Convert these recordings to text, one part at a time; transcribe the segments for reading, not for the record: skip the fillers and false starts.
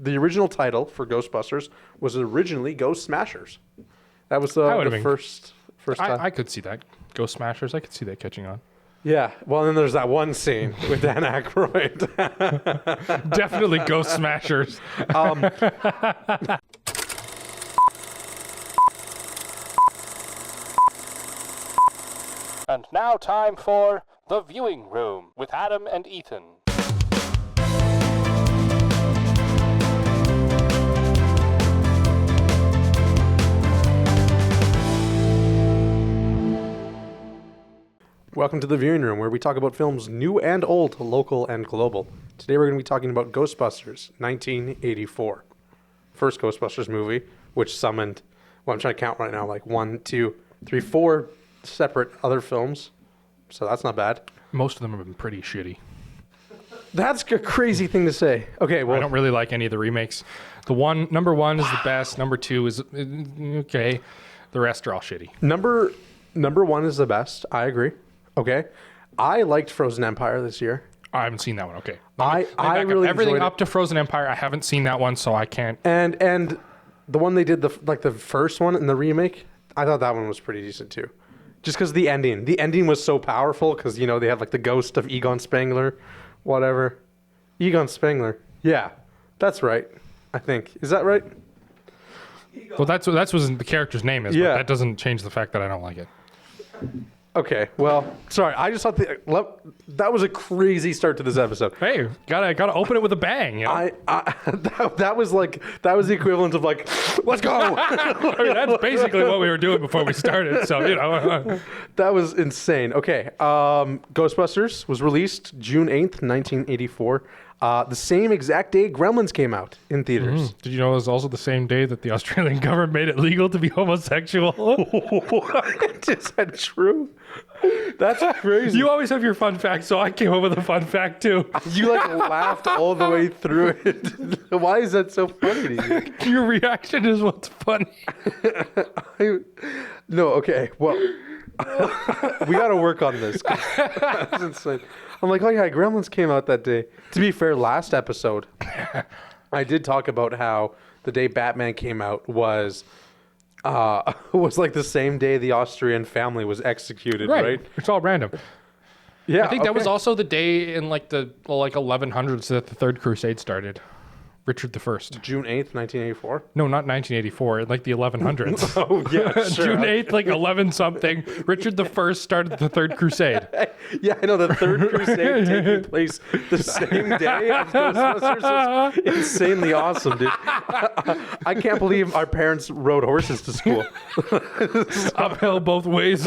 the original title for Ghostbusters was originally Ghost Smashers. That was the first time. I could see that. Ghost Smashers, I could see that catching on. Yeah, well, then there's that one scene with Dan Aykroyd. Definitely Ghost Smashers. And now time for The Viewing Room with Adam and Ethan. Welcome to The Viewing Room, where we talk about films new and old, local and global. Today we're going to be talking about Ghostbusters, 1984. First Ghostbusters movie, which summoned, well, I'm trying to count right now, like 1, 2, 3, 4 separate other films. So that's not bad. Most of them have been pretty shitty. That's a crazy thing to say. Okay, well, I don't really like any of the remakes. Number one is the best. Number two is okay. The rest are all shitty. Number one is the best. I agree. Okay, I liked Frozen Empire this year. I haven't seen that one. Okay, I really everything enjoyed up to Frozen Empire. I haven't seen that one, so I can't. And the one they did the first one in the remake, I thought that one was pretty decent too. Just because the ending was so powerful because they have like the ghost of Egon Spengler, whatever. Egon Spengler, yeah, that's right. I think is that right? Well, that's what the character's name is. Yeah. But that doesn't change the fact that I don't like it. Okay, well, sorry. I just thought that was a crazy start to this episode. Hey, gotta open it with a bang. You know? That was the equivalent of like, let's go. I mean, that's basically what we were doing before we started. So that was insane. Okay, Ghostbusters was released June 8th, 1984. The same exact day Gremlins came out in theaters. Did you know it was also the same day that the Australian government made it legal to be homosexual? Is that true? That's crazy. You always have your fun facts, so I came up with a fun fact too. You laughed all the way through it. Why is that so funny to you? Your reaction is what's funny. No, okay. Well, we got to work on this. That's insane. I'm like, oh yeah, Gremlins came out that day. To be fair, last episode, I did talk about how the day Batman came out was like the same day the Austrian family was executed, right? It's all random. Yeah, I think that was also the day in like the 1100s that the Third Crusade started. Richard the First. June 8th, 1984? No, not 1984, like the 1100s. Oh, yeah, sure. June 8th, like 11 something. Richard the First started the Third Crusade. Yeah, I know, the Third Crusade taking place the same day as Ghostbusters was insanely awesome, dude. I can't believe our parents rode horses to school. Uphill both ways.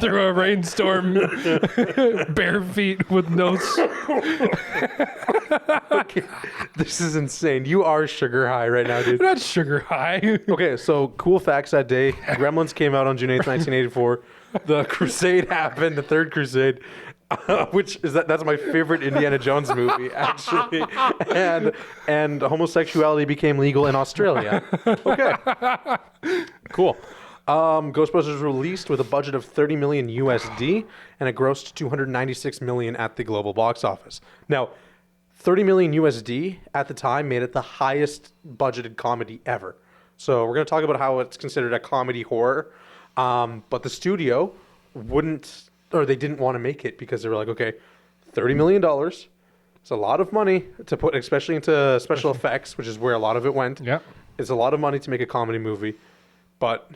Through a rainstorm. Bare feet with no... Okay, this is insane. You are sugar high right now, dude. Not sugar high. Okay, so cool facts that day. Gremlins came out on June 8th, 1984. The Crusade happened, the Third Crusade, which is that's my favorite Indiana Jones movie, actually. And homosexuality became legal in Australia. Okay, cool. Ghostbusters released with a budget of 30 million USD, and it grossed 296 million at the global box office. Now, 30 million USD at the time made it the highest budgeted comedy ever. So we're going to talk about how it's considered a comedy horror. But the studio they didn't want to make it because they were like, okay, $30 million. It's a lot of money to put, especially into special effects, which is where a lot of it went. Yeah. It's a lot of money to make a comedy movie. But,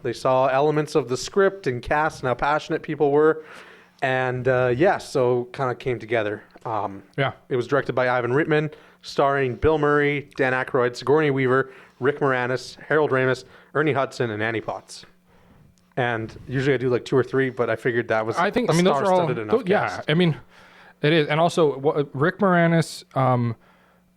they saw elements of the script and cast and how passionate people were. And, so kind of came together. It was directed by Ivan Reitman, starring Bill Murray, Dan Aykroyd, Sigourney Weaver, Rick Moranis, Harold Ramis, Ernie Hudson, and Annie Potts. And usually I do like 2 or 3, but I figured that was those are all enough yeah, I mean, it is. And also, Rick Moranis,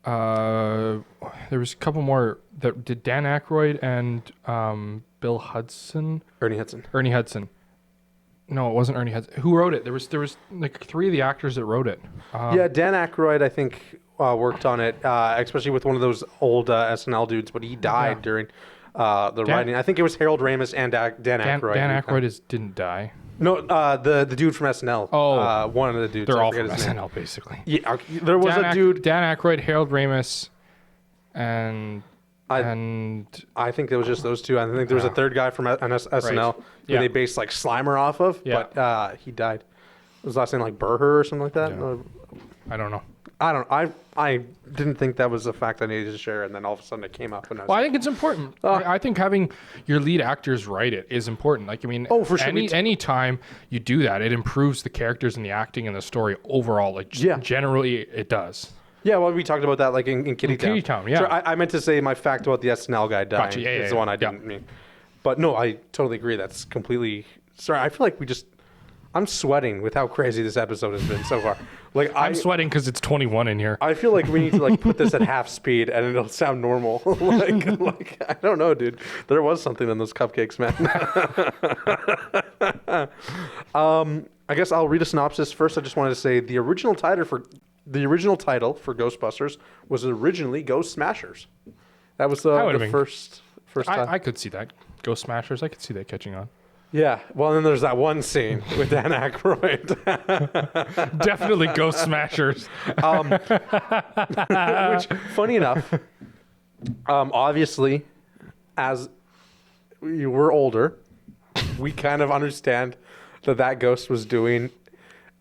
there was a couple more that did Dan Aykroyd and Bill Hudson. Ernie Hudson. No, it wasn't Ernie Hudson. Who wrote it? There was like 3 of the actors that wrote it. Dan Aykroyd, I think, worked on it, especially with one of those old SNL dudes, but he died during the writing. I think it was Harold Ramis and Dan Aykroyd. Dan Aykroyd didn't die. No, the dude from SNL. Oh. One of the dudes. They're I all forget from his name. SNL, basically. Yeah, there was a dude. Dan Aykroyd, Harold Ramis, and I think it was just those two. I think there was a third guy from SNL who Yeah. they based like Slimer off of, Yeah. but he died. Was his last name like Burher or something like that? Yeah. I don't know. I don't. I didn't think that was a fact I needed to share, and then all of a sudden it came up. And I was Well, I think it's important. I think having your lead actors write it is important. Like, I mean, for sure. Any time you do that, it improves the characters and the acting and the story overall. Like, generally, it does. yeah, well, we talked about that like in Kitty Town. Kitty Town, yeah. Sure, I meant to say my fact about the SNL guy dying. Gotcha, yeah, is yeah, the one I yeah. didn't mean. But no, I totally agree. That's completely. Sorry, I feel like I'm sweating with how crazy this episode has been so far. Like I'm sweating because it's 21 in here. I feel like we need to like put this at half speed and it'll sound normal. like I don't know, dude. There was something in those cupcakes, man. I guess I'll read a synopsis first. I just wanted to say the original title for Ghostbusters was originally Ghost Smashers. That was the first time. I could see that. Ghost Smashers, I could see that catching on. Yeah. Well, then there's that one scene with Dan Aykroyd. Definitely Ghost Smashers. Which, funny enough, obviously, as we're older, we kind of understand that ghost was doing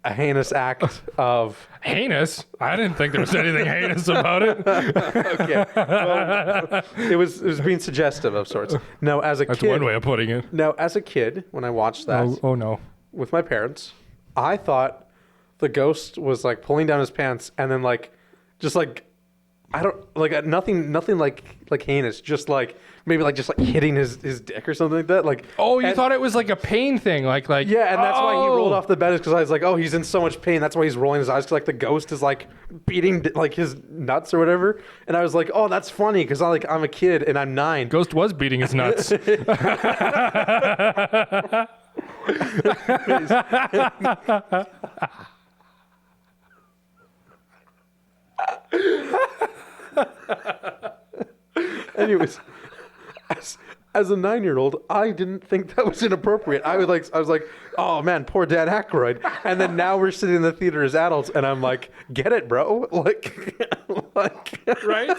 a heinous act of... Heinous? I didn't think there was anything heinous about it. Okay. Well, it was being suggestive of sorts. Now, as a That's kid... one way of putting it. Now, as a kid, when I watched that... Oh, no. With my parents, I thought the ghost was like pulling down his pants and then like just like I don't like nothing like heinous, just like maybe like just like hitting his dick or something like that. Like you thought it was like a pain thing, like yeah, and that's why he rolled off the bed is because I was like, oh, he's in so much pain. That's why he's rolling his eyes because like the ghost is like beating like his nuts or whatever. And I was like, oh, that's funny because I'm a kid and I'm 9. Ghost was beating his nuts. Anyways, as a 9-year-old, I didn't think that was inappropriate. I was like, oh man, poor Dan Aykroyd. And then now we're sitting in the theater as adults, and I'm like, get it, bro? Like Right?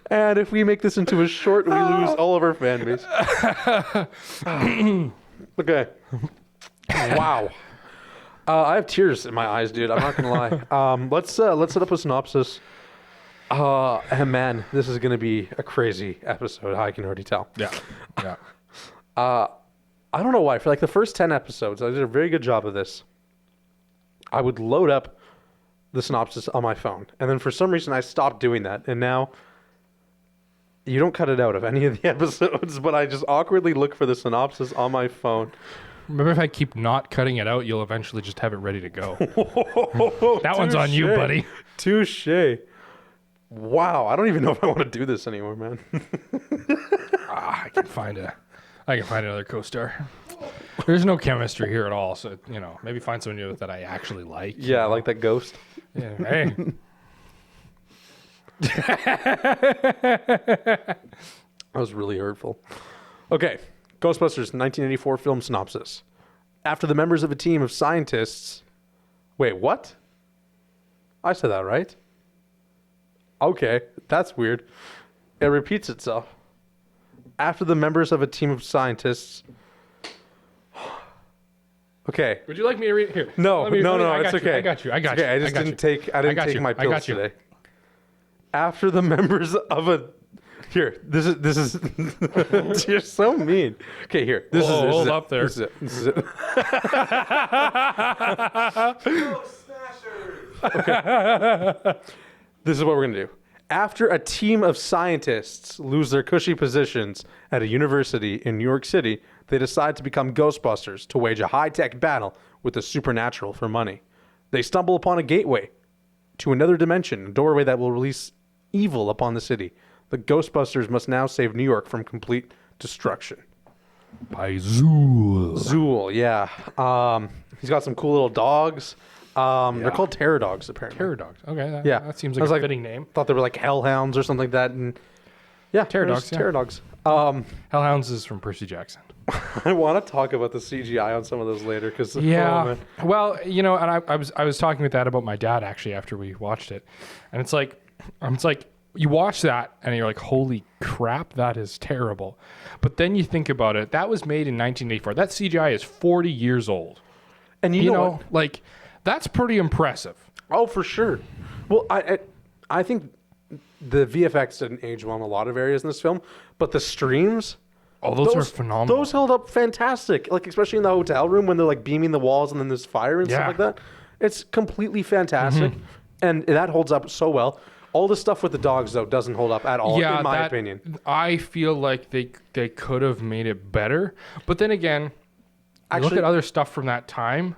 And if we make this into a short, we lose all of our fan base. Okay. Wow. I have tears in my eyes, dude. I'm not gonna lie. Let's set up a synopsis. And man, this is gonna be a crazy episode. I can already tell. Yeah. Yeah. I don't know why. For like the first 10 episodes, I did a very good job of this. I would load up the synopsis on my phone, and then for some reason I stopped doing that, and now you don't cut it out of any of the episodes, but I just awkwardly look for the synopsis on my phone. Remember, if I keep not cutting it out, you'll eventually just have it ready to go. That one's on you, buddy. Touche. Wow, I don't even know if I want to do this anymore, man. I can find another co-star. There's no chemistry here at all, so maybe find someone new that I actually like. Yeah, like that ghost. Yeah, hey. That was really hurtful. Okay, Ghostbusters 1984 film synopsis. After the members of a team of scientists... Wait, what? I said that right? Okay, that's weird. It repeats itself. After the members of a team of scientists... Okay. Would you like me to read it here? No, it's okay. I got you. Okay, I didn't take my pills today. After the members of a... Here, this is you're so mean. Okay, here. This is hold up there. This is it. Okay. This is what we're gonna do. After a team of scientists lose their cushy positions at a university in New York City, they decide to become Ghostbusters to wage a high-tech battle with the supernatural for money. They stumble upon a gateway to another dimension, a doorway that will release evil upon the city. The Ghostbusters must now save New York from complete destruction. By Zool. Zool, yeah. He's got some cool little dogs. They're called terror dogs, apparently. Terror dogs. Okay. Yeah. That seems like a fitting name. Thought they were like hellhounds or something like that. And yeah, Terror dogs. Terror dogs. Hellhounds is from Percy Jackson. I want to talk about the CGI on some of those later because Well, you know, and I was talking with that about my dad actually after we watched it, and it's like you watch that and you're like, holy crap, that is terrible. But then you think about it, that was made in 1984. That CGI is 40 years old, and you know like that's pretty impressive. Oh, for sure. Well, I think the VFX didn't age well in a lot of areas in this film, but the streams. Oh, those are phenomenal. Those held up fantastic. Like, especially in the hotel room when they're like beaming the walls and then there's fire and stuff like that. It's completely fantastic. And that holds up so well. All the stuff with the dogs, though, doesn't hold up at all, in my opinion. I feel like they could have made it better. But then again, look at other stuff from that time.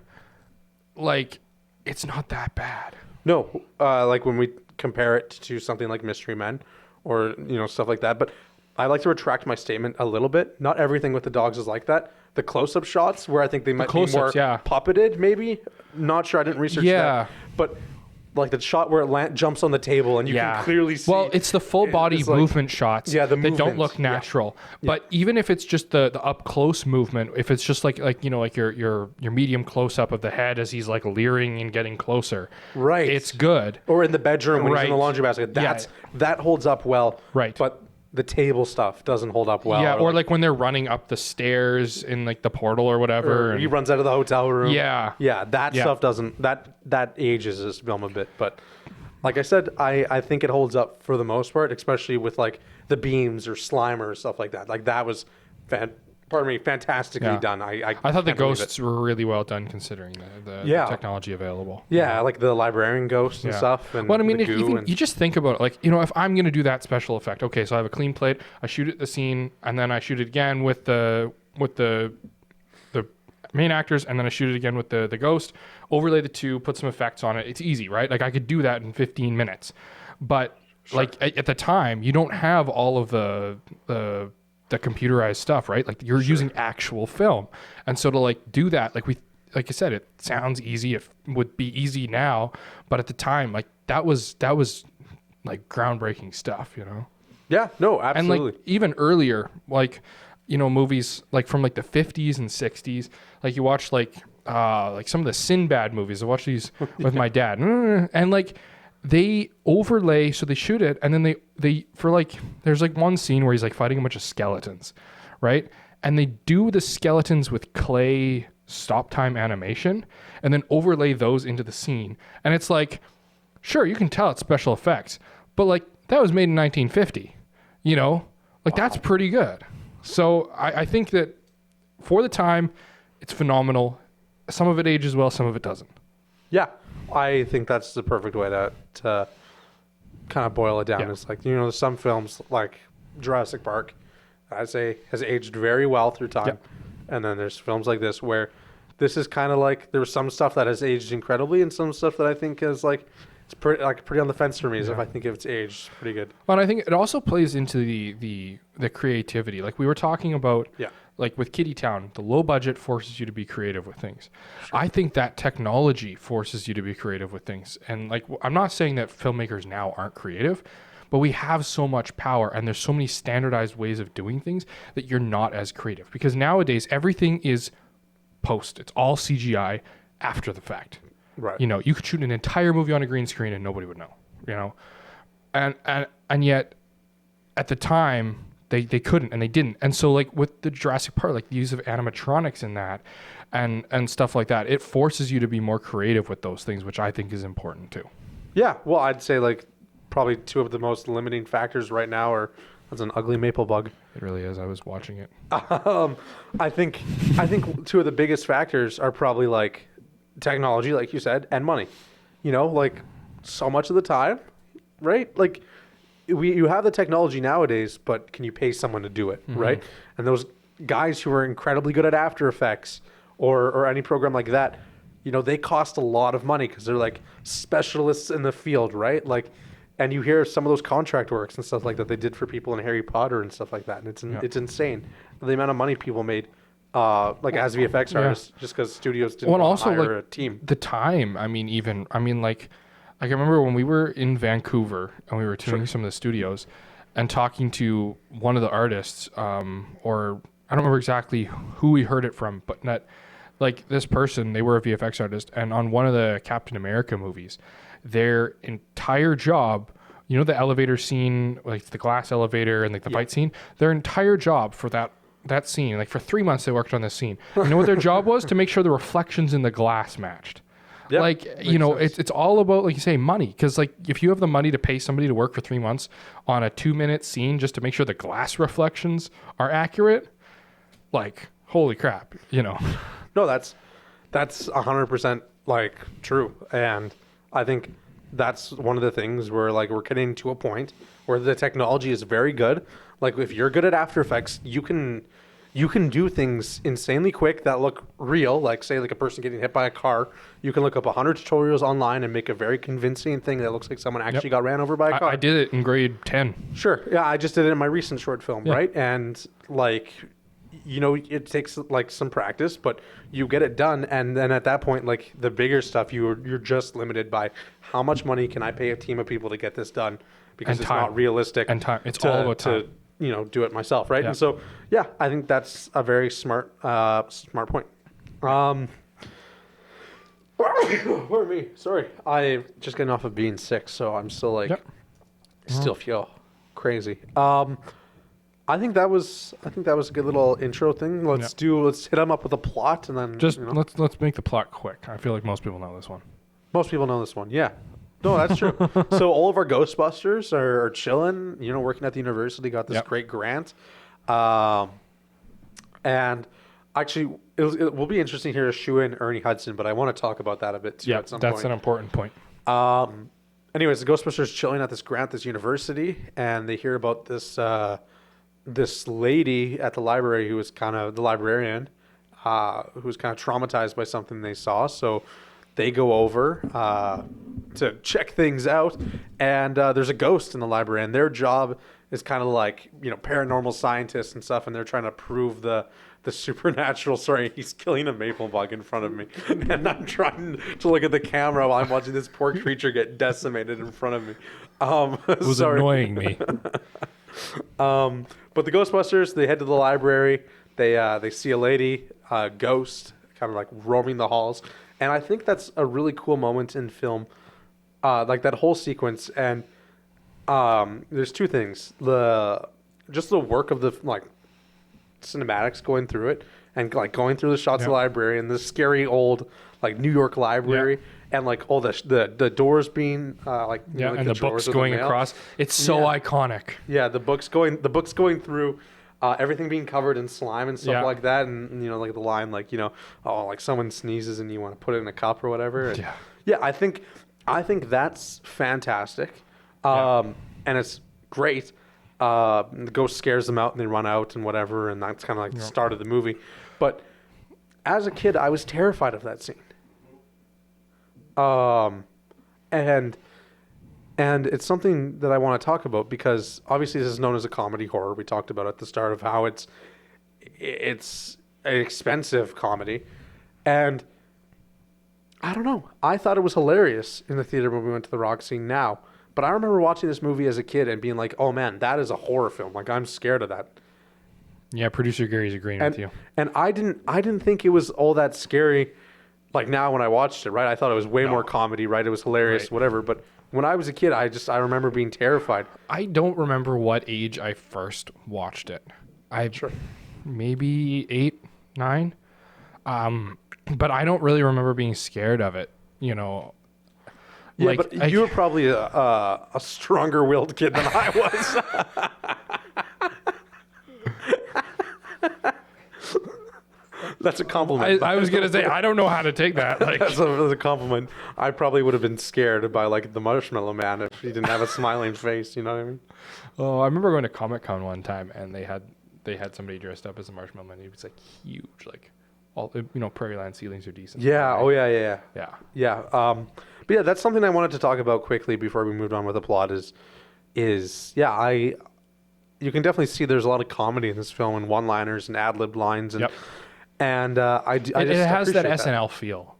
Like, it's not that bad. No, like when we compare it to something like Mystery Men or, stuff like that. But I like to retract my statement a little bit. Not everything with the dogs is like that. The close-up shots where I think they might be more puppeted, maybe. Not sure. I didn't research that. But like the shot where it jumps on the table and you can clearly see. Well, it's the full body movement shots that don't look natural. But even if it's just the up close movement, if it's just like your medium close up of the head as he's like leering and getting closer, right? It's good. Or in the bedroom when he's in the laundry basket, that holds up well, right? But the table stuff doesn't hold up well. Yeah, or like when they're running up the stairs in like the portal or whatever. Or he runs out of the hotel room. Yeah. Yeah, that stuff doesn't, that ages this film a bit. But like I said, I think it holds up for the most part, especially with like the beams or Slimer or stuff like that. Like that was, fantastically done. I thought the ghosts were really well done considering the technology available. Yeah, like the librarian ghost and stuff. And well, I mean, you just think about it, like, if I'm going to do that special effect, okay, so I have a clean plate, I shoot it the scene, and then I shoot it again with the main actors, and then I shoot it again with the ghost, overlay the two, put some effects on it. It's easy, right? Like I could do that in 15 minutes. But like at the time, you don't have all of the computerized stuff, right? Like you're using actual film. And so to like do that, like I said, it sounds easy. It would be easy now, but at the time, like that was like groundbreaking stuff, Yeah, no, absolutely. And like even earlier, like, movies like from like the 50s and 60s, like you watch like some of the Sinbad movies. I watch these with my dad, and like they overlay, so they shoot it, and then they for like there's like one scene where he's like fighting a bunch of skeletons, right? And they do the skeletons with clay stop time animation and then overlay those into the scene. And it's like, sure, you can tell it's special effects, but like that was made in 1950, like that's pretty good. So I think that for the time, it's phenomenal. Some of it ages well, some of it doesn't. Yeah, I think that's the perfect way to kind of boil it down. Yeah. It's like, some films like Jurassic Park, I'd say, has aged very well through time. Yep. And then there's films like this where this is kind of like, there's some stuff that has aged incredibly and some stuff that I think is like, it's pretty on the fence for me. If I think if it's aged pretty good. Well, and I think it also plays into the creativity. Like we were talking about, like with Kitty Town, the low budget forces you to be creative with things. Sure. I think that technology forces you to be creative with things. And like, I'm not saying that filmmakers now aren't creative, but we have so much power and there's so many standardized ways of doing things that you're not as creative. Because nowadays everything is post. It's all CGI after the fact. Right. You could shoot an entire movie on a green screen and nobody would know, and yet at the time they couldn't and they didn't. And so like with the Jurassic Park, like the use of animatronics in that and stuff like that, it forces you to be more creative with those things, which I think is important too. Yeah. Well, I'd say like probably two of the most limiting factors right now are that's an ugly maple bug. It really is. I was watching it. I think two of the biggest factors are probably like technology, like you said, and money. Like so much of the time, right? Like you have the technology nowadays, but can you pay someone to do it, right? And those guys who are incredibly good at After Effects or any program like that, they cost a lot of money because they're like specialists in the field, right? Like, and you hear some of those contract works and stuff like that they did for people in Harry Potter and stuff like that, and it's insane the amount of money people made. Like as VFX artists, just because studios didn't hire a team. The time, I remember when we were in Vancouver and we were touring some of the studios and talking to one of the artists, or I don't remember exactly who we heard it from, but not like this person, they were a VFX artist, and on one of the Captain America movies, their entire job, you know, the elevator scene, like the glass elevator and like the fight scene, their entire job for that scene, like for 3 months they worked on this scene. You know what their job was? To make sure the reflections in the glass matched. Yep, like, you know, it's all about, like you say, money. Because like if you have the money to pay somebody to work for 3 months on a 2-minute scene just to make sure the glass reflections are accurate, like, holy crap, you know. No, that's 100% like true. And I think that's one of the things where like we're getting to a point where the technology is very good. Like if you're good at After Effects, you can do things insanely quick that look real. Like say like a person getting hit by a car, you can look up 100 tutorials online and make a very convincing thing that looks like someone actually got ran over by a car. I did it in grade 10. Sure. Yeah, I just did it in my recent short film, right? And like, you know, it takes like some practice, but you get it done. And then at that point, like the bigger stuff, you're just limited by how much money can I pay a team of people to get this done, because And it's time. not realistic. And time. It's all about time. To, you know, do it myself, right? Yeah. And so, yeah, I think that's a very smart point. Pardon me. Sorry, I just getting off of being sick, so I'm still like, still feel crazy. I think that was a good little intro thing. Let's hit them up with a plot, and then Just you know. let's make the plot quick. I feel like most people know this one. Most people know this one. Yeah. No, that's true. So all of our Ghostbusters are chilling, you know, working at the university, got this great grant. And actually, it will be interesting here to shoe in Ernie Hudson, but I want to talk about that a bit too at some point. That's an important point. Anyways, the Ghostbusters chilling at this grant, this university, and they hear about this this lady at the library who was kind of the librarian, who was kind of traumatized by something they saw. So they go over to check things out, and there's a ghost in the library, and their job is kind of like, you know, paranormal scientists and stuff, and they're trying to prove the supernatural. Sorry, he's killing a maple bug in front of me, and I'm trying to look at the camera while I'm watching this poor creature get decimated in front of me. It was annoying me. But the Ghostbusters, they head to the library. They see a lady, ghost, kind of like roaming the halls, and I think that's a really cool moment in film, like that whole sequence. And there's two things: just the work of the like cinematics going through it, and like going through the shots of the library and the scary old like New York library, and like all the doors being like Yeah, like and the books going across. It's so iconic. Yeah, the books going through. Everything being covered in slime and stuff like that, and you know, like the line, like, you know, oh, like someone sneezes and you want to put it in a cup or whatever. And I think that's fantastic, and it's great. The ghost scares them out and they run out and whatever, and that's kind of like the start of the movie. But as a kid, I was terrified of that scene. And it's something that I want to talk about because obviously this is known as a comedy horror. We talked about at the start of how it's an expensive comedy. And I don't know. I thought it was hilarious in the theater when we went to the rock scene now. But I remember watching this movie as a kid and being like, oh man, that is a horror film. Like, I'm scared of that. Yeah, producer Gary's agreeing with you. And I didn't think it was all that scary. Like now when I watched it, right? I thought it was way more comedy, right? It was hilarious, whatever. But when I was a kid, I remember being terrified. I don't remember what age I first watched it. Maybe 8, 9. But I don't really remember being scared of it, you know. Yeah, like, but you were probably a stronger-willed kid than I was. That's a compliment. I was gonna say I don't know how to take that. Like, that's a compliment. I probably would have been scared by like the Marshmallow Man if he didn't have a smiling face. You know what I mean? Oh, I remember going to Comic-Con one time and they had somebody dressed up as a Marshmallow Man. He was like huge, like all, you know, Prairie Land ceilings are decent. Yeah. Right? Oh yeah. But yeah, that's something I wanted to talk about quickly before we moved on with the plot. You can definitely see there's a lot of comedy in this film and one-liners and ad-lib lines and. And it has that SNL feel,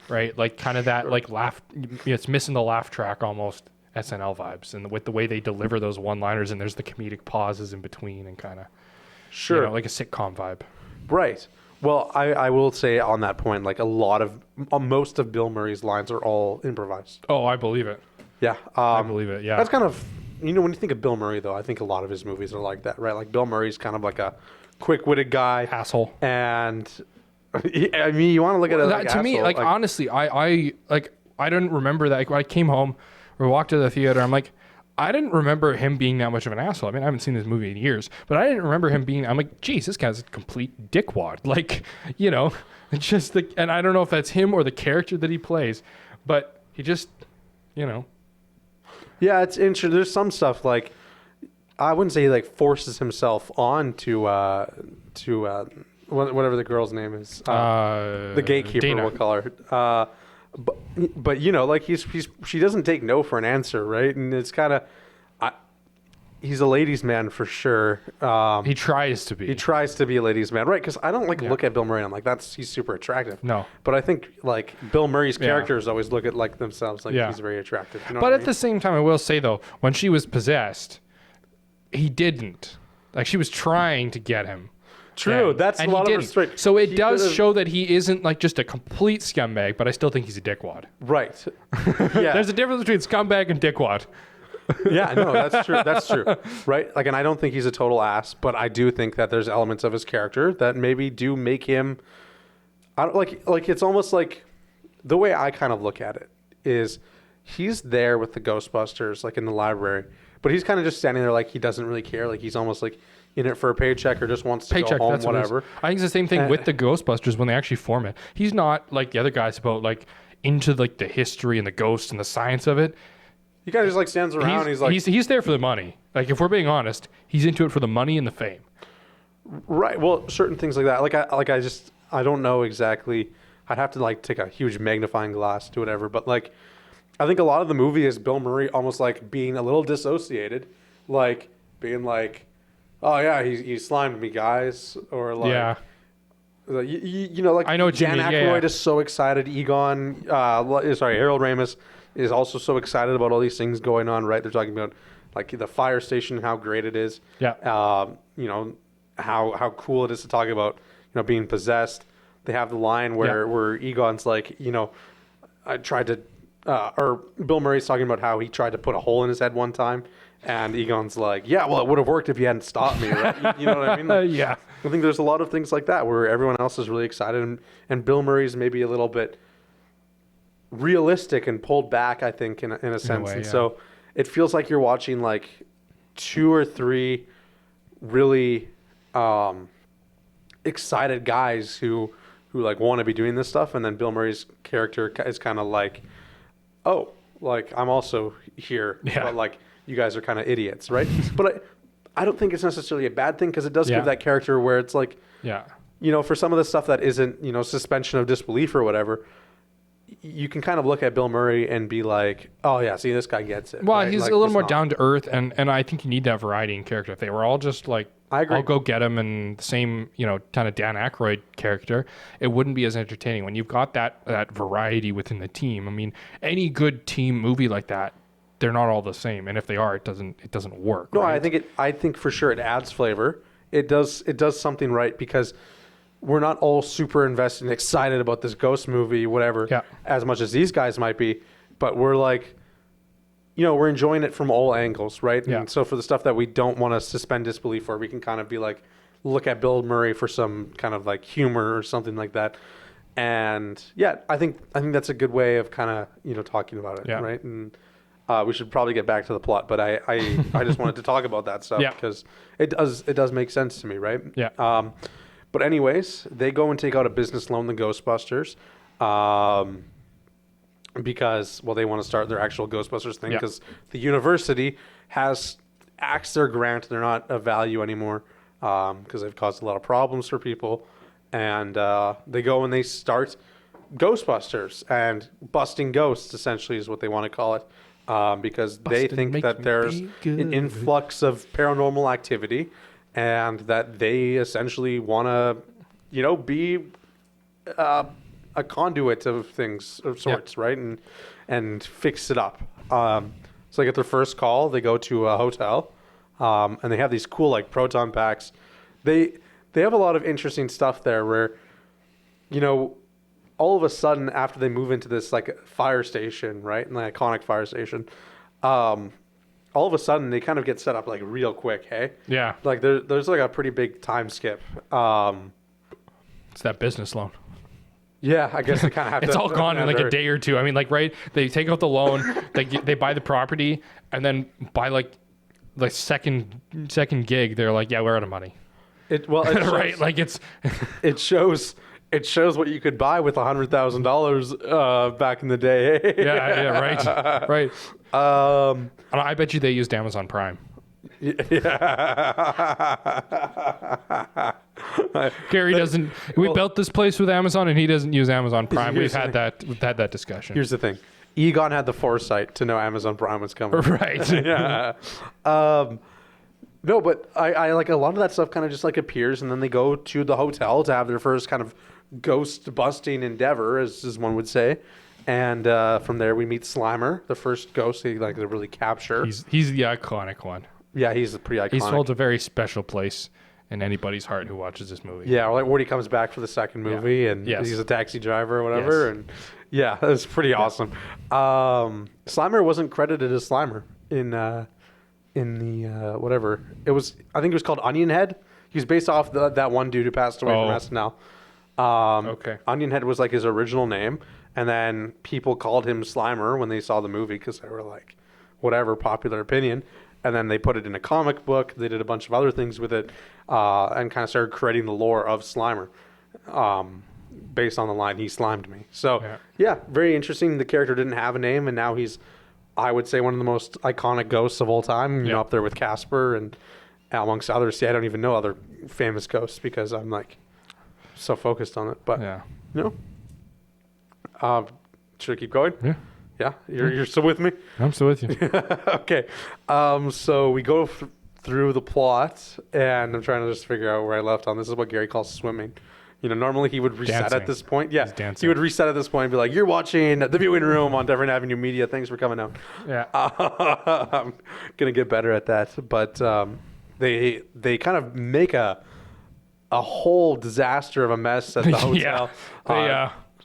right? Like kind of that like laugh. It's missing the laugh track almost SNL vibes, and with the way they deliver those one-liners, and there's the comedic pauses in between, and kind of. Sure. You know, like a sitcom vibe. Right. Well, I will say on that point, like most of Bill Murray's lines are all improvised. Oh, I believe it. Yeah. I believe it. Yeah. That's kind of, when you think of Bill Murray, though, I think a lot of his movies are like that, right? Like Bill Murray's kind of like a quick-witted guy. Asshole. And, I mean, you want to look at it like to me, asshole, like honestly, I didn't remember that. Like, when I came home or walked to the theater, I'm like, I didn't remember him being that much of an asshole. I mean, I haven't seen this movie in years, but I didn't remember him being. I'm like, geez, this guy's a complete dickwad. Like, you know, it's just and I don't know if that's him or the character that he plays, but he just, you know. Yeah, it's interesting. There's some stuff like, I wouldn't say he like forces himself on to whatever the girl's name is, the gatekeeper, Dana. we'll call her. But you know, like she doesn't take no for an answer, right? And it's kind of, he's a ladies' man for sure. He tries to be. He tries to be a ladies' man, right? Because I don't look at Bill Murray and I'm like, he's super attractive. No. But I think like Bill Murray's characters always look at like themselves like he's very attractive. You know But what at the same time, I will say though, when she was possessed, he didn't. Like, she was trying to get him. True, then, that's a and lot he of didn't. restraint. So it He does could've- show that he isn't like just a complete scumbag, but I still think he's a dickwad. Right. Yeah. There's a difference between scumbag and dickwad. Yeah, no, that's true. That's true. Right? Like, and I don't think he's a total ass, but I do think that there's elements of his character that maybe do make him, I don't like it's almost like, the way I kind of look at it is he's there with the Ghostbusters, like in the library, but he's kind of just standing there like he doesn't really care. Like, he's almost like in it for a paycheck or just wants to go home, that's what it is. whatever. I think it's the same thing with the Ghostbusters when they actually form it. He's not like the other guys about like into like the history and the ghosts and the science of it. He kind of just like stands around. He's like, he's there for the money. Like, if we're being honest, he's into it for the money and the fame. right. Well, certain things like that. I don't know exactly. I'd have to like take a huge magnifying glass to whatever. But like, I think a lot of the movie is Bill Murray almost like being a little dissociated, like being like, oh yeah, he slimed me, guys, or like, Yeah. like, you know, like I know what you Dan mean. Aykroyd Yeah. is so excited. Harold Ramis is also so excited about all these things going on. Right? They're talking about like the fire station, how great it is. Yeah. You know, how cool it is to talk about, you know, being possessed. They have the line where Egon's like, you know, I tried to, or Bill Murray's talking about how he tried to put a hole in his head one time, and Egon's like, yeah, well, it would have worked if you hadn't stopped me, right? You know what I mean? Like, Yeah. I think there's a lot of things like that where everyone else is really excited, and Bill Murray's maybe a little bit realistic and pulled back, I think, in a sense. way, And yeah. so it feels like you're watching like 2 or 3 really excited guys who like want to be doing this stuff, and then Bill Murray's character is kind of like, oh, like I'm also here, Yeah. but like you guys are kind of idiots, right? But I don't think it's necessarily a bad thing, because it does Yeah. give that character where it's like, Yeah. you know, for some of the stuff that isn't, you know, suspension of disbelief or whatever, you can kind of look at Bill Murray and be like, oh yeah, see, this guy gets it. Well, right? he's Like, a little more not- down to earth, and I think you need that variety in character. If they were all just like, I agree. I'll go get him, and the same, you know, kind of Dan Aykroyd character, it wouldn't be as entertaining. When you've got that variety within the team, I mean, any good team movie like that, they're not all the same, and if they are, it doesn't work. No, right? I think for sure it adds flavor. It does something right, because we're not all super invested and excited about this ghost movie, whatever, Yeah. as much as these guys might be, but we're like, you know, we're enjoying it from all angles, right? Yeah. And so for the stuff that we don't want to suspend disbelief for, we can kind of be like, look at Bill Murray for some kind of like humor or something like that. And yeah, I think that's a good way of kind of, you know, talking about it, Yeah. right? And we should probably get back to the plot, but I just wanted to talk about that stuff, Yeah. because it does make sense to me, right? Yeah. But anyways, they go and take out a business loan, the Ghostbusters, because, well, they want to start their actual Ghostbusters thing, Yeah. because the university has axed their grant. They're not of value anymore, because they've caused a lot of problems for people. And they go and they start Ghostbusters, and busting ghosts, essentially, is what they want to call it, because they Bustin' think makes that me there's feel an good. influx of paranormal activity, and that they essentially want to, you know, be a conduit of things of sorts, right? And fix it up. So they get their first call. They go to a hotel, and they have these cool like proton packs they have a lot of interesting stuff there where, all of a sudden after they move into this like fire station, right, and the iconic fire station, all of a sudden they kind of get set up like real quick. Hey, Yeah. like there's like a pretty big time skip. It's that business loan. Yeah, I guess they kind of have It's to. all gone in like a day or two. I mean, like, right? They take out the loan, they buy the property, and then by like the second gig, they're like, yeah, we're out of money. It shows, Right? Like it's it shows what you could buy with $100,000 back in the day. yeah, right. And I bet you they used Amazon Prime. Yeah. Gary doesn't. We built this place with Amazon, and he doesn't use Amazon Prime. We've had that discussion. Here's the thing: Egon had the foresight to know Amazon Prime was coming. Right. Yeah. No, but I like a lot of that stuff kind of just like appears, and then they go to the hotel to have their first kind of ghost busting endeavor, as one would say. And from there we meet Slimer, the first ghost they really capture. He's the iconic one. Yeah, he's pretty iconic. He holds a very special place in anybody's heart who watches this movie. Yeah, or like when he comes back for the second movie and he's a taxi driver or whatever. Yes. And yeah, that's pretty awesome. Slimer wasn't credited as Slimer in the whatever. It was, I think it was called Onion Head. He was based off that one dude who passed away from SNL. Okay. Onion Head was like his original name. And then people called him Slimer when they saw the movie because they were like, whatever, popular opinion. And then they put it in a comic book. They did a bunch of other things with it and kind of started creating the lore of Slimer based on the line, he slimed me. So, yeah, very interesting. The character didn't have a name, and now he's, I would say, one of the most iconic ghosts of all time, you know, up there with Casper and amongst others. See, I don't even know other famous ghosts because I'm, like, so focused on it. But, you know, should I keep going? Yeah. Yeah, you're still with me? I'm still with you. Okay. So we go through the plot, and I'm trying to just figure out where I left on. This is what Gary calls swimming. You know, normally he would reset at this point. Yeah, he would reset at this point and be like, "You're watching The Viewing Room on Dufferin Avenue Media. Thanks for coming out." Yeah. I'm gonna get better at that, but they kind of make a whole disaster of a mess at the hotel.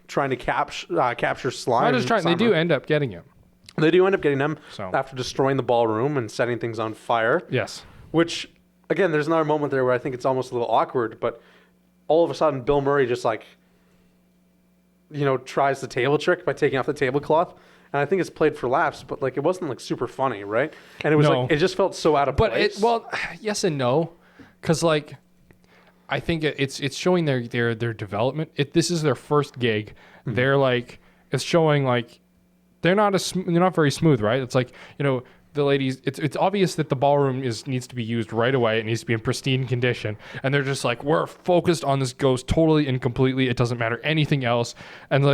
Trying to capture slime. Not just trying. They do end up getting him. They do end up getting him after destroying the ballroom and setting things on fire. Yes. Which, again, there's another moment there where I think it's almost a little awkward, but all of a sudden Bill Murray just tries the table trick by taking off the tablecloth. And I think it's played for laughs, but it wasn't super funny, right? And it was it just felt so out of place. Yes and no, because I think it's showing their development. This is their first gig. Mm-hmm. They're it's showing they're not very smooth, right? It's the ladies. It's obvious that the ballroom needs to be used right away. It needs to be in pristine condition, and they're just we're focused on this ghost totally and completely. It doesn't matter anything else. And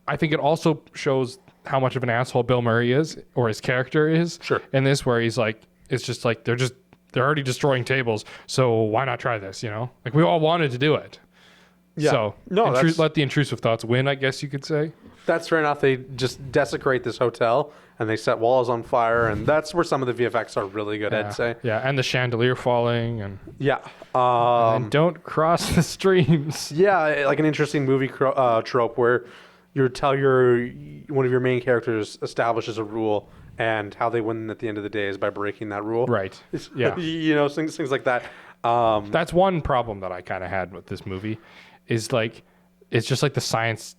I think it also shows how much of an asshole Bill Murray is, or his character is. Sure. In this, where he's it's just they're already destroying tables, so why not try this, we all wanted to do it. Yeah. So let the intrusive thoughts win, I guess you could say. That's fair enough. They just desecrate this hotel, and they set walls on fire, and that's where some of the VFX are really good, I'd say. Yeah, and the chandelier falling. And and don't cross the streams. Yeah, an interesting movie trope where one of your main characters establishes a rule, and how they win at the end of the day is by breaking that rule. Right. Yeah. Things like that. That's one problem that I kind of had with this movie is it's just the science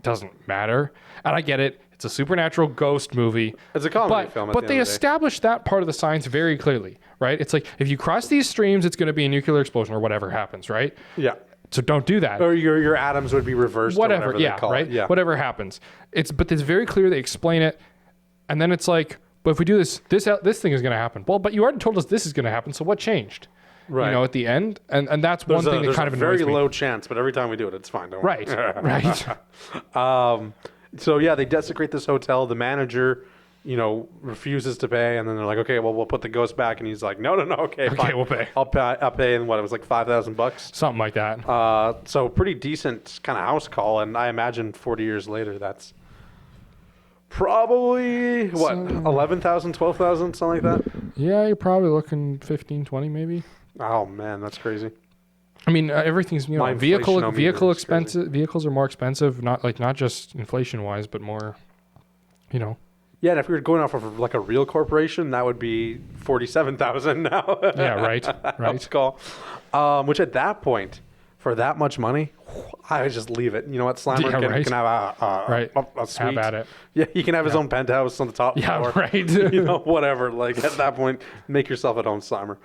doesn't matter. And I get it. It's a supernatural ghost movie. It's a comedy film. But they established that part of the science very clearly, right? It's if you cross these streams, it's going to be a nuclear explosion or whatever happens, right? Yeah. So don't do that. Or your atoms would be reversed. Whatever. Or whatever they call it. Yeah. Whatever happens. But it's very clear. They explain it. And then it's but if we do this thing is going to happen. Well, but you already told us this is going to happen. So what changed? Right. At the end, and that's one thing that kind of annoys me. There's a very low chance, but every time we do it, it's fine. Don't worry. Right. So yeah, they desecrate this hotel. The manager, refuses to pay, and then they're like, okay, well, we'll put the ghost back, and he's like, no, okay, fine. We'll pay. I'll pay, and what it was $5,000, something like that. So pretty decent kind of house call, and I imagine 40 years later, that's probably 11,000, 12,000, something like that. Yeah, you're probably looking 15, 20 maybe. Oh man, that's crazy. I mean, everything's My vehicle inflationometer is expensive. Vehicles are more expensive, not just inflation wise, but more, Yeah, and if we were going off of like a real corporation, that would be 47,000 now. Yeah, right. House call. Which at that point, for that much money, I would just leave it. You know what? Slammer Yeah, can, right. can have a suite. Have at it. Yeah, he can have his own penthouse on the top Yeah, floor. right. You know, whatever. Like at that point, make yourself at home, Slammer.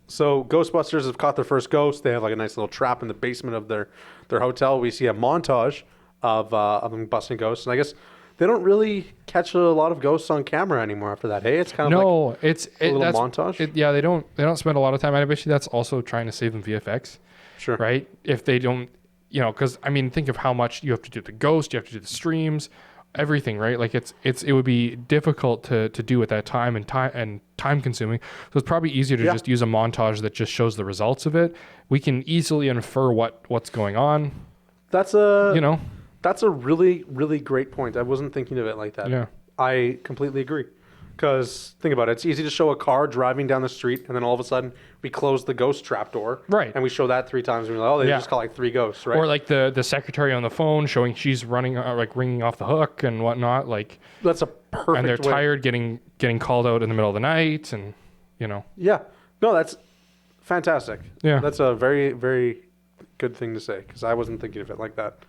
So Ghostbusters have caught their first ghost. They have like a nice little trap in the basement of their hotel. We see a montage of them busting ghosts, and I guess they don't really catch a lot of ghosts on camera anymore after that. Hey, it's kind of like it's a little montage. Yeah, they don't spend a lot of time. I bet you that's also trying to save them VFX, Sure. right? If they don't, because I mean, think of how much you have to do the ghost, you have to do the streams, everything, right? Like it would be difficult to do at that time and time consuming. So it's probably easier to just use a montage that just shows the results of it. We can easily infer what's going on. That's a really, really great point. I wasn't thinking of it like that. Yeah. I completely agree. Because think about it. It's easy to show a car driving down the street, and then all of a sudden we close the ghost trap door. Right. And we show that 3 times, and we're like, oh, they just caught like 3 ghosts, right? Or like the secretary on the phone showing she's running, like ringing off the hook and whatnot. Like, that's a perfect and they're way. tired getting called out in the middle of the night, and Yeah. No, that's fantastic. Yeah. That's a very, very good thing to say, because I wasn't thinking of it like that.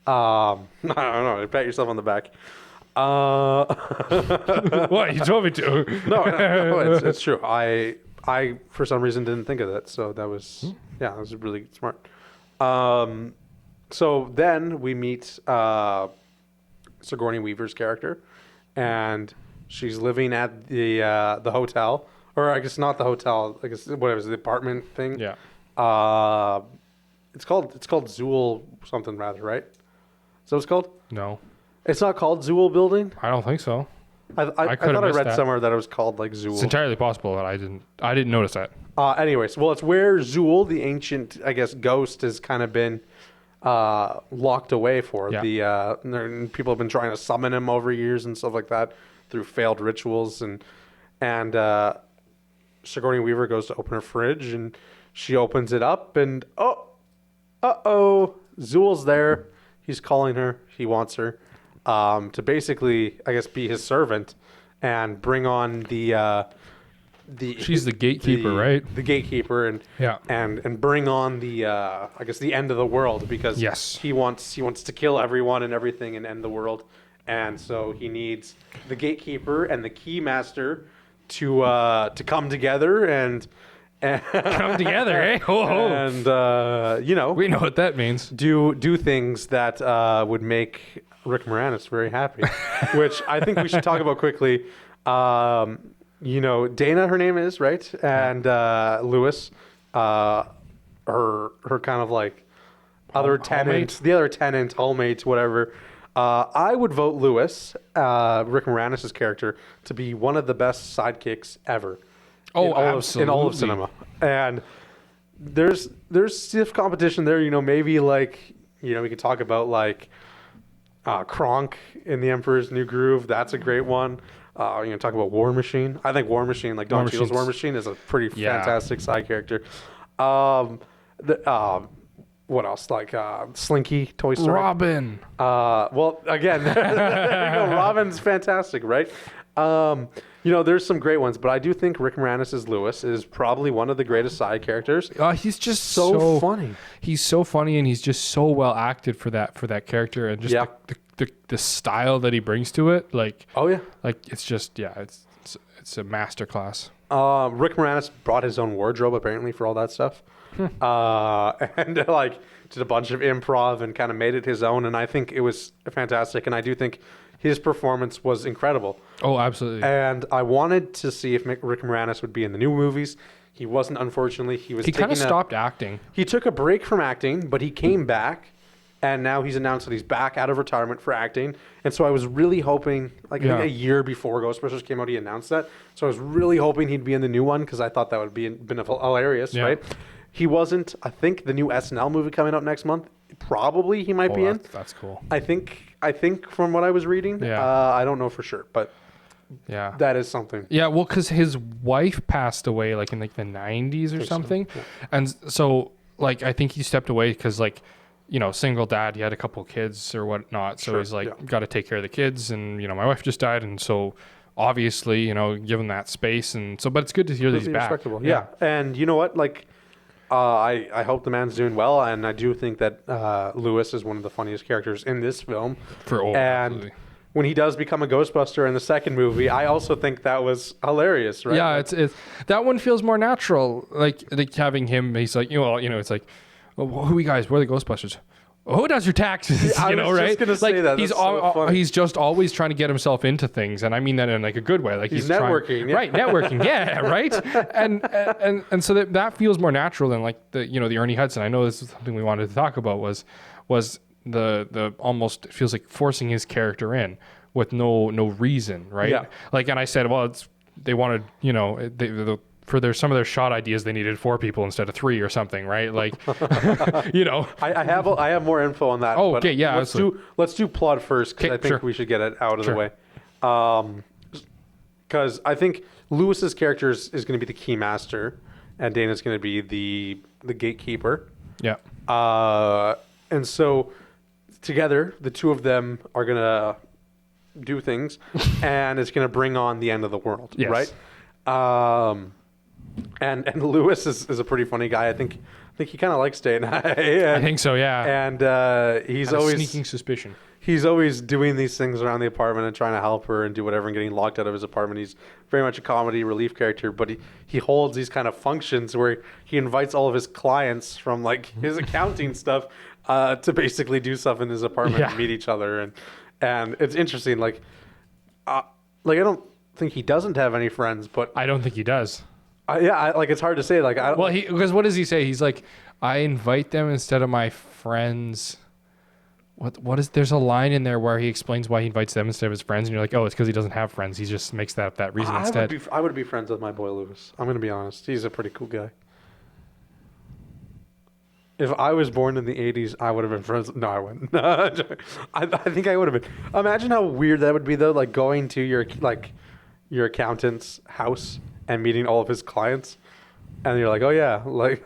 I don't know. Pat yourself on the back. What you told me to? No, it's true. I for some reason didn't think of that, so that was that was really smart. So then we meet Sigourney Weaver's character, and she's living at the hotel, or I guess not the hotel. I guess whatever, the apartment thing. Yeah. It's called Zool something rather, right? Is that what it's called? No, It's not called Zool Building. I don't think so. I could have thought I missed read that. somewhere that it was called like Zool. It's entirely possible that I didn't notice that. Anyways, well, it's where Zool, the ancient, I guess, ghost, has kind of been locked away for. Yeah. And people have been trying to summon him over years and stuff like that through failed rituals. And Sigourney Weaver goes to open her fridge, and she opens it up, and Zool's there. He's calling her. He wants her to basically, I guess, be his servant and bring on the She's the gatekeeper, right? The gatekeeper, and bring on the I guess the end of the world, because Yes. he wants to kill everyone and everything and end the world, and so he needs the gatekeeper and the keymaster to come together and Come together, eh? Oh, and we know what that means. do things that would make Rick Moranis very happy, which I think we should talk about quickly. Dana, her name is, right? And Lewis, her kind of like other tenant, hallmate? the other tenant, hallmate, whatever. I would vote Lewis, Rick Moranis' character, to be one of the best sidekicks ever. Oh, in all of absolutely. cinema. And there's stiff competition there. Maybe like we could talk about like Kronk in The Emperor's New Groove. That's a great one. Talk about War Machine. I think War Machine, like Don Cheadle's War Machine, is a pretty fantastic side character. What else? Like Slinky, Toy Story. Robin. Well, again, there you go. Robin's fantastic, right? There's some great ones, but I do think Rick Moranis' Lewis is probably one of the greatest side characters. He's just so funny. He's so funny, and he's just so well acted for that character, and just the style that he brings to it. Like, Oh yeah. like it's just it's a masterclass. Rick Moranis brought his own wardrobe apparently for all that stuff, and like did a bunch of improv and kind of made it his own. And I think it was fantastic. And I do think his performance was incredible. Oh, absolutely. And I wanted to see if Rick Moranis would be in the new movies. He wasn't, unfortunately. He kind of stopped acting. He took a break from acting, but he came back, and now he's announced that he's back out of retirement for acting. And so I was really hoping, I think a year before Ghostbusters came out, he announced that. So I was really hoping he'd be in the new one, because I thought that would been hilarious, right? He wasn't. I think the new SNL movie coming out next month, probably he might be in. That's cool. I think from what I was reading. Yeah. I don't know for sure, but Yeah. that is something. Yeah, well, because his wife passed away like in like the 90s or something. Yeah. And so like I think he stepped away because like, you know, single dad, he had a couple kids or whatnot. So Sure, he's like, yeah. got to take care of the kids. And, you know, my wife just died. And so obviously, you know, give him that space. And so, but it's good to hear that he's Completely back. respectable. Yeah. And you know what? Like, I hope the man's doing well. And I do think that Lewis is one of the funniest characters in this film. And And when he does become a Ghostbuster in the second movie, I also think that was hilarious, right? yeah, it's that one feels more natural. Like having him, he's like, you know, it's like, oh, who are you guys? We're the Ghostbusters. Well, who does your taxes? I you know, was right? just gonna say like, that. He's That's so funny. he's just always trying to get himself into things, and I mean that in like a good way. Like He's trying- networking, yeah. right? Networking, yeah, right. And so that feels more natural than like the Ernie Hudson. I know this is something we wanted to talk about was the almost feels like forcing his character in with no reason, right? Yeah. Like, and I said, well, they wanted, you know, for some of their shot ideas, they needed 4 people instead of 3 or something, right? Like, you know. I have more info on that. Oh, but okay, yeah, let's do plot first because Okay, I think sure. we should get it out of the Sure. way. Because I think Lewis's character is going to be the key master, and Dana's going to be the gatekeeper. Yeah. And so together, the two of them are going to do things, and it's going to bring on the end of the world, Yes. right? And Lewis is a pretty funny guy. I think he kind of likes Dana. I think so, yeah. And he's Had a always sneaking suspicion. he's always doing these things around the apartment and trying to help her and do whatever and getting locked out of his apartment. He's very much a comedy relief character, but he holds these kind of functions where he invites all of his clients from like his accounting stuff to basically do stuff in his apartment Yeah. and meet each other. And it's interesting. Like I don't think he doesn't have any friends, but I don't think he does. like it's hard to say. Like Well, because what does he say? He's like, I invite them instead of my friends. What is? There's a line in there where he explains why he invites them instead of his friends, and you're like, oh, it's because he doesn't have friends. He just makes that reason instead. I would be friends with my boy Lewis. I'm going to be honest. He's a pretty cool guy. If I was born in the 80s, I would have been friends. No, I wouldn't. I think I would have been. Imagine how weird that would be, though, like going to your accountant's house and meeting all of his clients. And you're like, oh, yeah, like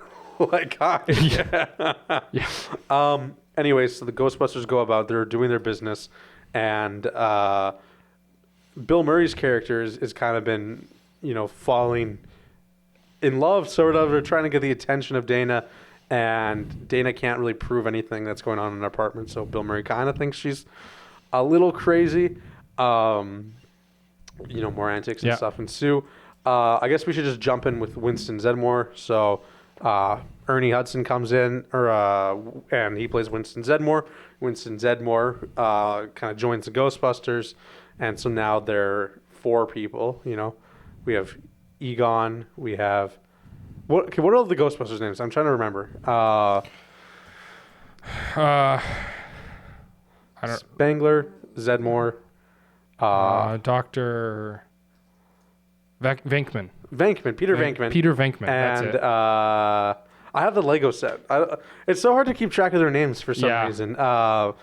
hi. Yeah. Anyways, so the Ghostbusters go about, they're doing their business. And Bill Murray's character is kind of been, falling in love, sort of, or trying to get the attention of Dana. And Dana can't really prove anything that's going on in an apartment, so Bill Murray kind of thinks she's a little crazy. More antics and stuff ensue. I guess we should just jump in with Winston Zedmore. So Ernie Hudson comes in, and he plays Winston Zedmore. Winston Zedmore kind of joins the Ghostbusters, and so now they're 4 people. We have Egon, we have. What are all the Ghostbusters names? I'm trying to remember. I don't. Spangler, Zedmore, Dr. Venkman. Peter Venkman. Peter Venkman. And That's it. I have the Lego set. It's so hard to keep track of their names for some reason. Ray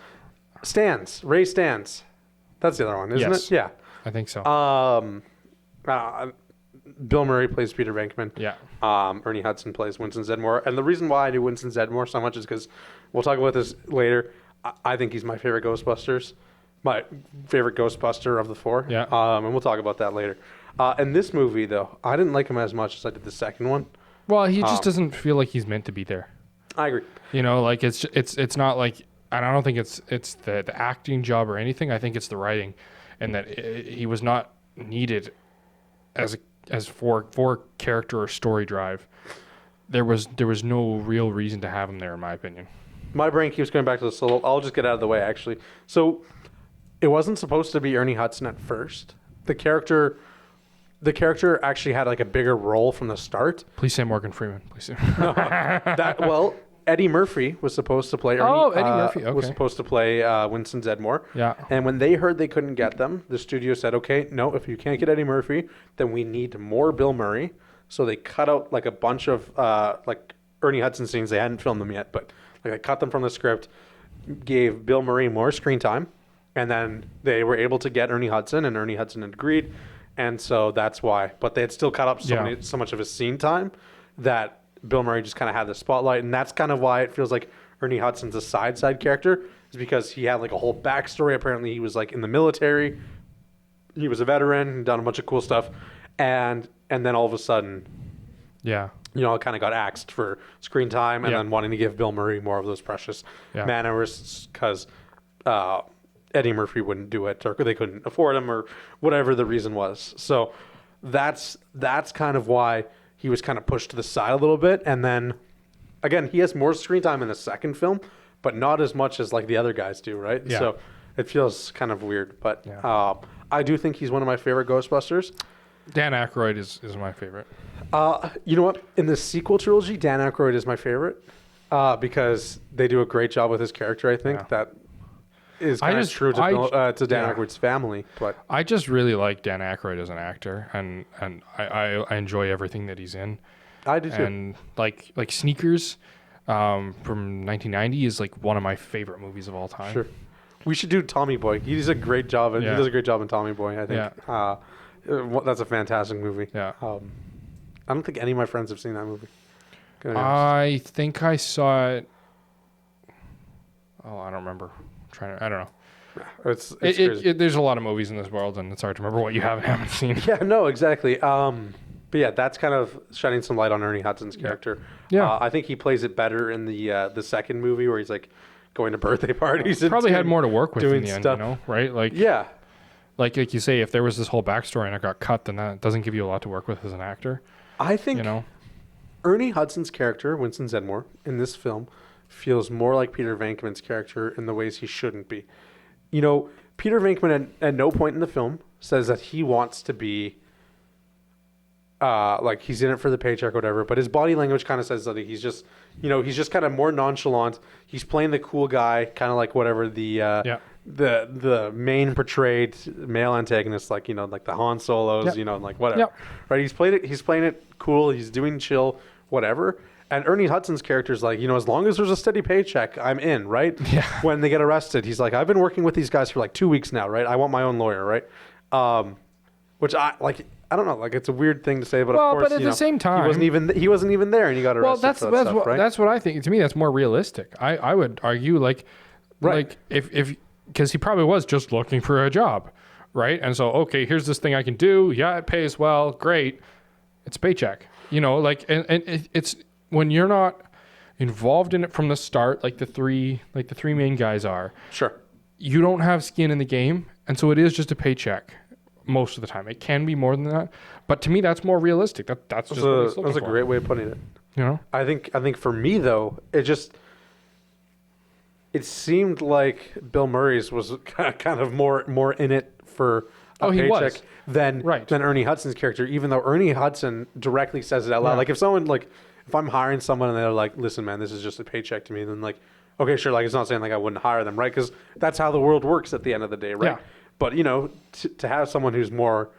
Stans. That's the other one, isn't Yes. it? Yeah. I think so. Bill Murray plays Peter Venkman. Yeah. Ernie Hudson plays Winston Zedmore. And the reason why I do Winston Zedmore so much is because we'll talk about this later. I think he's my favorite Ghostbuster of the 4. Yeah. And we'll talk about that later. In this movie, though, I didn't like him as much as I did the second one. Well, he just doesn't feel like he's meant to be there. I agree. Like it's not like, and I don't think it's the acting job or anything. I think it's the writing, and that he was not needed as for character or story drive. There was no real reason to have him there, in my opinion. My brain keeps going back to this, so I'll just get out of the way, actually. So it wasn't supposed to be Ernie Hudson at first. The character actually had like a bigger role from the start. Please say Morgan Freeman. Please say. Eddie Murphy was supposed to play Ernie. Oh, Eddie Murphy, okay. Was supposed to play Winston Zedmore. Yeah. And when they heard they couldn't get them, the studio said, okay, no, if you can't get Eddie Murphy, then we need more Bill Murray. So they cut out like a bunch of like Ernie Hudson scenes. They hadn't filmed them yet, but like they cut them from the script, gave Bill Murray more screen time, And then they were able to get Ernie Hudson, and Ernie Hudson agreed. And so that's why. But they had still cut up so much of his scene time that Bill Murray just kind of had the spotlight. And that's kind of why it feels like Ernie Hudson's a side character, is because he had like a whole backstory. Apparently he was like in the military. He was a veteran, done a bunch of cool stuff. And then all of a sudden, it kind of got axed for screen time, and then wanting to give Bill Murray more of those precious mannerisms because Eddie Murphy wouldn't do it, or they couldn't afford him, or whatever the reason was. So that's kind of why he was kind of pushed to the side a little bit. And then again, he has more screen time in the second film, but not as much as like the other guys do, right? Yeah. So it feels kind of weird. But I do think he's one of my favorite Ghostbusters. Dan Aykroyd is my favorite. You know what? In the sequel trilogy, Dan Aykroyd is my favorite because they do a great job with his character. I think that is kind of true to Dan Aykroyd's family. But I just really like Dan Aykroyd as an actor, and I enjoy everything that he's in. I do too. And like Sneakers from 1990 is like one of my favorite movies of all time. Sure. We should do Tommy Boy. He does a great job. He does a great job in Tommy Boy, I think. That's a fantastic movie. Yeah. I don't think any of my friends have seen that movie. I think I saw it. Oh, I don't remember. I don't know. It's crazy. There's a lot of movies in this world, and it's hard to remember what you haven't seen. Yeah, no, exactly. But yeah, that's kind of shedding some light on Ernie Hudson's character. Yeah. I think he plays it better in the second movie where he's like going to birthday parties. And probably had more to work with doing in the end, stuff. you know, right? Like like you say, if there was this whole backstory and it got cut, then that doesn't give you a lot to work with as an actor. I think Ernie Hudson's character, Winston Zeddemore, in this film feels more like Peter Venkman's character in the ways he shouldn't be. You know, Peter Venkman at no point in the film says that he wants to be like he's in it for the paycheck or whatever, but his body language kind of says that he's just kind of more nonchalant. He's playing the cool guy, kind of like whatever the main portrayed male antagonist, like, you know, like the Han Solos, you know, like whatever. Right? He's playing it cool. He's doing chill, whatever. And Ernie Hudson's character is like, you know, as long as there's a steady paycheck, I'm in, right? Yeah. When they get arrested, he's like, I've been working with these guys for like 2 weeks now, right? I want my own lawyer, right? Which I don't know, like it's a weird thing to say, but of course, but at the same time, he wasn't even there, and he got arrested. That's what I think. To me, that's more realistic. I would argue like if because he probably was just looking for a job, right? And so, okay, here's this thing I can do. Yeah, it pays well, great. It's a paycheck, you know. Like, and it's when you're not involved in it from the start, like the three main guys are. Sure. You don't have skin in the game, and so it is just a paycheck most of the time. It can be more than that, but to me, that's more realistic. That's just what he's looking that's a for. great way of putting it. You know, I think for me though, it seemed like Bill Murray's was kind of more in it for a paycheck than Ernie Hudson's character, even though Ernie Hudson directly says it out loud. Yeah. Like if I'm hiring someone and they're like, listen, man, this is just a paycheck to me, then like, okay, sure. Like, it's not saying like I wouldn't hire them, right? Because that's how the world works at the end of the day, right? Yeah. But, you know, to have someone who's more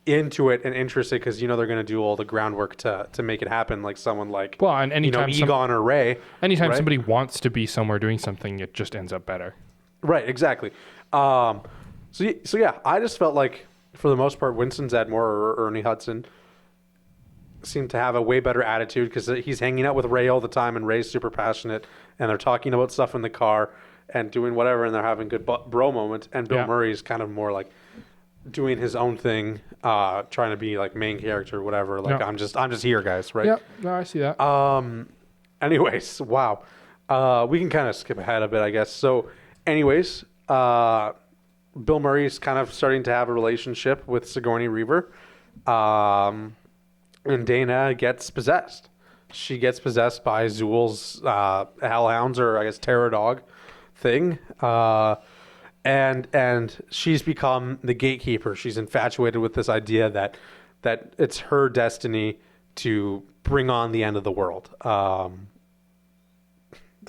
into it and interested because, you know, they're going to do all the groundwork to make it happen, like someone like, and anytime, you know, Egon or Ray. Anytime somebody wants to be somewhere doing something, it just ends up better. Right, exactly. So yeah, I just felt like, for the most part, Winston Zeddemore or Ernie Hudson seemed to have a way better attitude because he's hanging out with Ray all the time, and Ray's super passionate, and they're talking about stuff in the car and doing whatever, and they're having good bro moments. And Bill Murray's kind of more like doing his own thing, trying to be like main character or whatever. Like, I'm just here, guys, right? Yeah, no, I see that. Anyways, wow. We can kind of skip ahead a bit, I guess. So, anyways, Bill Murray's kind of starting to have a relationship with Sigourney Weaver. And Dana gets possessed. She gets possessed by Zool's hellhounds, or I guess terror dog thing. And she's become the gatekeeper. She's infatuated with this idea that it's her destiny to bring on the end of the world. The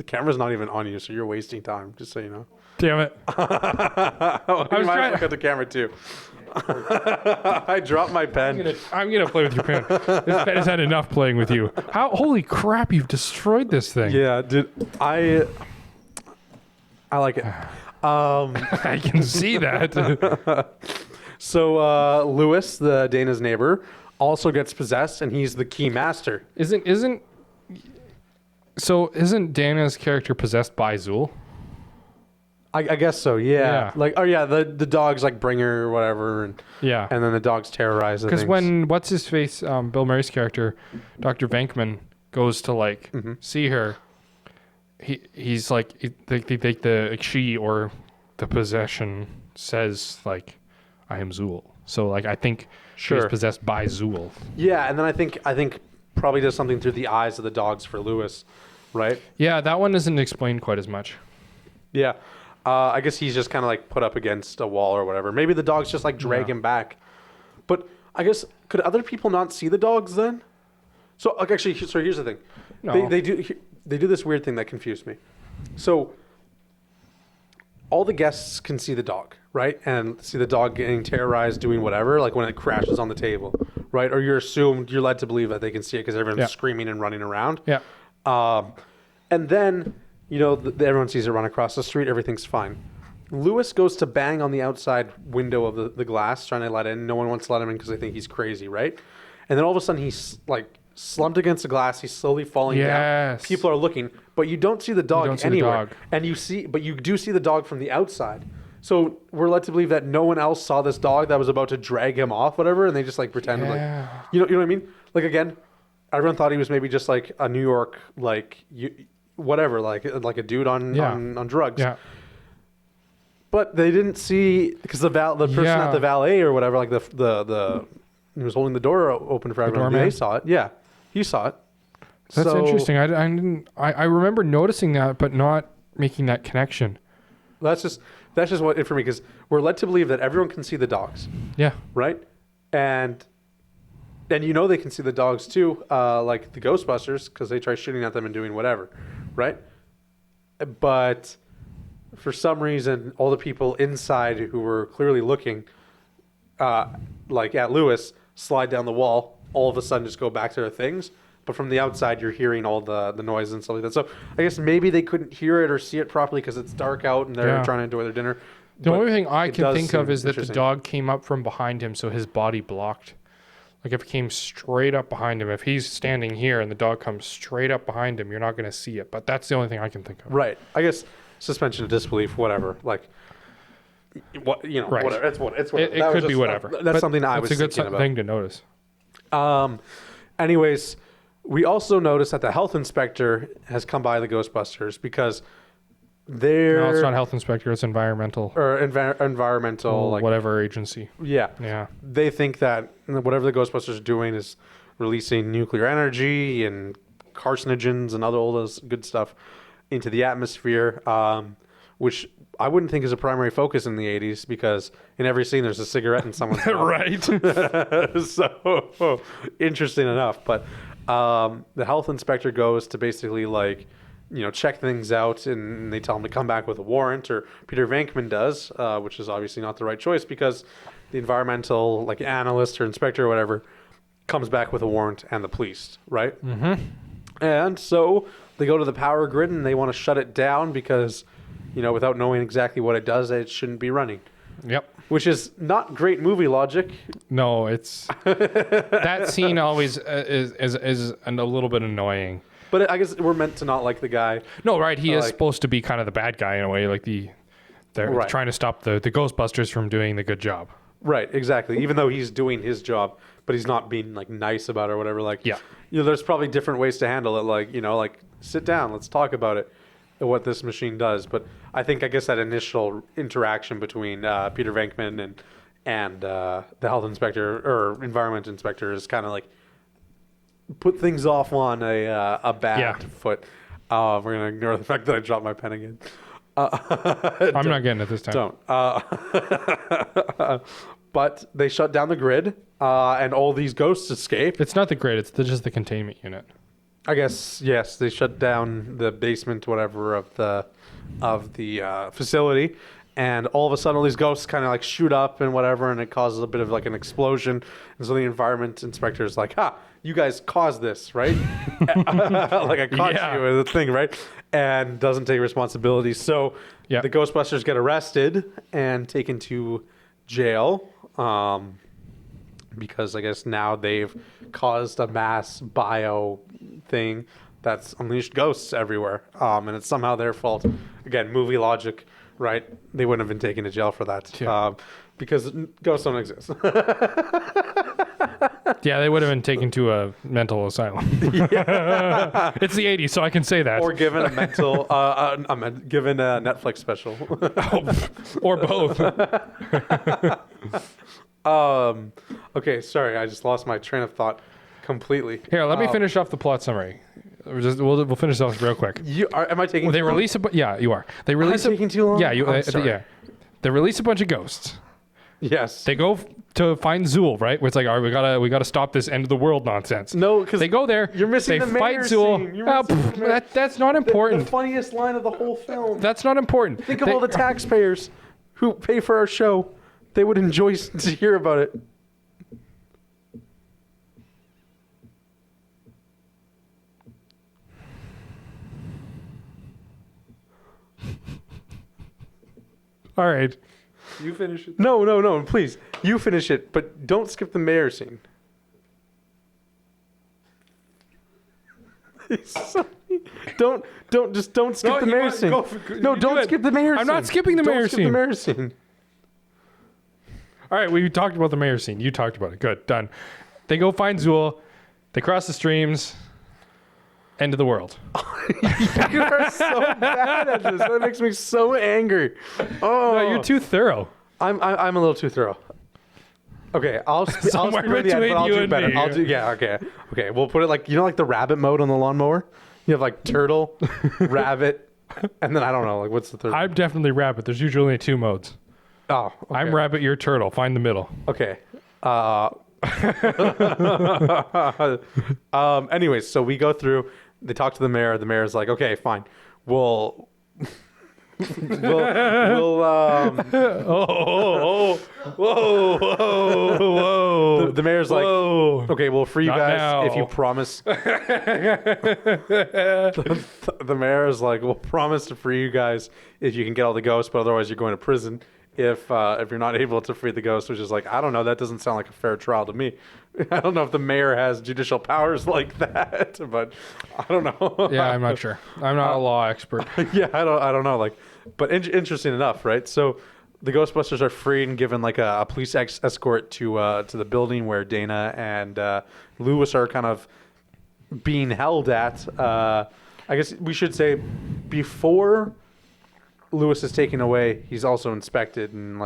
camera's not even on you, so you're wasting time, just so you know. Damn it. You might look at the camera too. I dropped my pen. I'm gonna play with your pen. This pen has had enough playing with you. Holy crap, you've destroyed this thing. Yeah, dude. I like it. I can see that. So Lewis, the Dana's neighbor, also gets possessed, and he's the key master. Isn't Dana's character possessed by Zool? I guess so. Yeah. Yeah. Like, oh yeah, the dogs like bring her or whatever, and Yeah. and then the dogs terrorize the Because things. when what's his face, Bill Murray's character, Dr. Venkman, goes to like see her, he's like she or the possession says like, I am Zool. So like I think she's Sure. possessed by Zool. Yeah, and then I think probably does something through the eyes of the dogs for Lewis, right? Yeah, that one isn't explained quite as much. Yeah. I guess he's just kind of like put up against a wall or whatever. Maybe the dogs just like drag him back. But I guess, could other people not see the dogs then? So like, actually, so here's the thing. No. They do this weird thing that confused me. So all the guests can see the dog, right? And see the dog getting terrorized, doing whatever, like when it crashes on the table, right? Or you're led to believe that they can see it because everyone's screaming and running around. Yeah. And then, everyone sees it run across the street. Everything's fine. Lewis goes to bang on the outside window of the glass, trying to let in. No one wants to let him in because they think he's crazy, right? And then all of a sudden, he's like slumped against the glass. He's slowly falling down. Yes. People are looking, but you don't see the dog don't see the anywhere. dog. And you do see the dog from the outside. So we're led to believe that no one else saw this dog that was about to drag him off, whatever, and they just like pretended Yeah. like, you know what I mean? Like again, everyone thought he was maybe just like a New York whatever, like a dude on drugs. Yeah. But they didn't see, because the person at the valet or whatever, like the he was holding the door open for everyone. doorman? They saw it. Yeah, he saw it. That's So- interesting. I remember noticing that, but not making that connection. That's just what it for me, because we're led to believe that everyone can see the dogs, Yeah. right? And they can see the dogs too, like the Ghostbusters, because they try shooting at them and doing whatever, right? But for some reason, all the people inside who were clearly looking, like at Lewis, slide down the wall. All of a sudden, just go back to their things. But from the outside, you're hearing all the noise and stuff like that. So I guess maybe they couldn't hear it or see it properly because it's dark out and they're trying to enjoy their dinner. The But only thing I it can does think of seem is that the interesting. dog came up from behind him, so his body blocked. Like if it came straight up behind him, if he's standing here and the dog comes straight up behind him, you're not going to see it. But that's the only thing I can think of. Right. I guess suspension of disbelief, whatever. Like, Right. whatever. It's whatever. It That was could be just- whatever. That's But something I it's was a good thinking about. thing to notice. Anyways, we also noticed that the health inspector has come by the Ghostbusters because they're No, it's not health inspector. It's environmental or environmental, like whatever agency. yeah. Yeah. They think that whatever the Ghostbusters are doing is releasing nuclear energy and carcinogens and all those good stuff into the atmosphere, which I wouldn't think is a primary focus in the 80s because in every scene there's a cigarette in someone's mouth. Right. So interesting enough. But the health inspector goes to basically check things out, and they tell him to come back with a warrant, or Peter Venkman does, which is obviously not the right choice because the environmental analyst or inspector or whatever comes back with a warrant and the police, right? Mm-hmm. And so they go to the power grid and they want to shut it down because, without knowing exactly what it does, it shouldn't be running. Yep. Which is not great movie logic. No, it's that scene always is a little bit annoying. But I guess we're meant to not like the guy. No, right? He is supposed to be kind of the bad guy in a way, like they're Right. trying to stop the Ghostbusters from doing the good job. Right, exactly. Even though he's doing his job, but he's not being nice about it or whatever. Yeah. There's probably different ways to handle it. Sit down, let's talk about it, what this machine does. But I guess that initial interaction between Peter Venkman and the health inspector or environment inspector is kind of put things off on a bad foot. We're gonna ignore the fact that I dropped my pen again. I'm not getting it this time. Don't. But they shut down the grid, and all these ghosts escape. It's not the grid. It's just the containment unit. I guess yes, they shut down the basement, whatever, of the facility, and all of a sudden, all these ghosts kind of shoot up and whatever, and it causes a bit of an explosion. And so the environment inspector is like, "Ha, you guys caused this, right? I caught you with the thing, right?" and doesn't take responsibility. So Yeah. the Ghostbusters get arrested and taken to jail because I guess now they've caused a mass bio thing that's unleashed ghosts everywhere. And it's somehow their fault. Again, movie logic, right? They wouldn't have been taken to jail for that because ghosts don't exist. Yeah, they would have been taken to a mental asylum. It's the 80s, so I can say that. Or given a mental, given a Netflix special. Or both. Okay, sorry, I just lost my train of thought completely. Here, let me finish off the plot summary. We'll finish this off real quick. Am I taking? Well, they release yeah, you are. They release taking too long? Yeah, I'm sorry. yeah. They release a bunch of ghosts. Yes. They go to find Zool, right? Where it's like, all right, we gotta stop this end of the world nonsense. No, because they go there. You're missing they the fight mayor Zool. scene. You're missing the mayor. That's not important. The funniest line of the whole film. That's not important. Think of all the taxpayers who pay for our show. They would enjoy to hear about it. All right. You finish it. No, please. You finish it, but don't skip the mayor scene. Don't skip the mayor scene. Don't skip the mayor scene. I'm not skipping the mayor Don't skip scene. the mayor scene. All right, we talked about the mayor scene. You talked about it. Good, done. They go find Zool. They cross the streams. End of the world. You are so bad at this. That makes me so angry. Oh, No, you're too thorough. I'm a little too thorough. Okay, I'll speed on the end, between but I'll you do and better. me. Okay. We'll put it like like the rabbit mode on the lawnmower. You have like turtle, rabbit, and then I don't know like what's the third. I'm definitely rabbit. There's usually only 2 modes. Oh, okay. I'm rabbit. You're turtle. Find the middle. Okay. Anyways, so we go through. They talk to the mayor. The mayor's like, "Okay, fine. We'll whoa. The mayor's like, okay, we'll free you Not guys now. if you promise. The mayor's like, we'll promise to free you guys if you can get all the ghosts, but otherwise you're going to prison if you're not able to free the ghosts, which is like, I don't know, that doesn't sound like a fair trial to me. I don't know if the mayor has judicial powers like that, but I don't know. Yeah, I'm not sure. I'm not a law expert. Yeah, I don't know. Like, but interesting enough, right? So the Ghostbusters are freed and given like a police escort to the building where Dana and Lewis are kind of being held at. I guess we should say before Lewis is taken away, he's also inspected and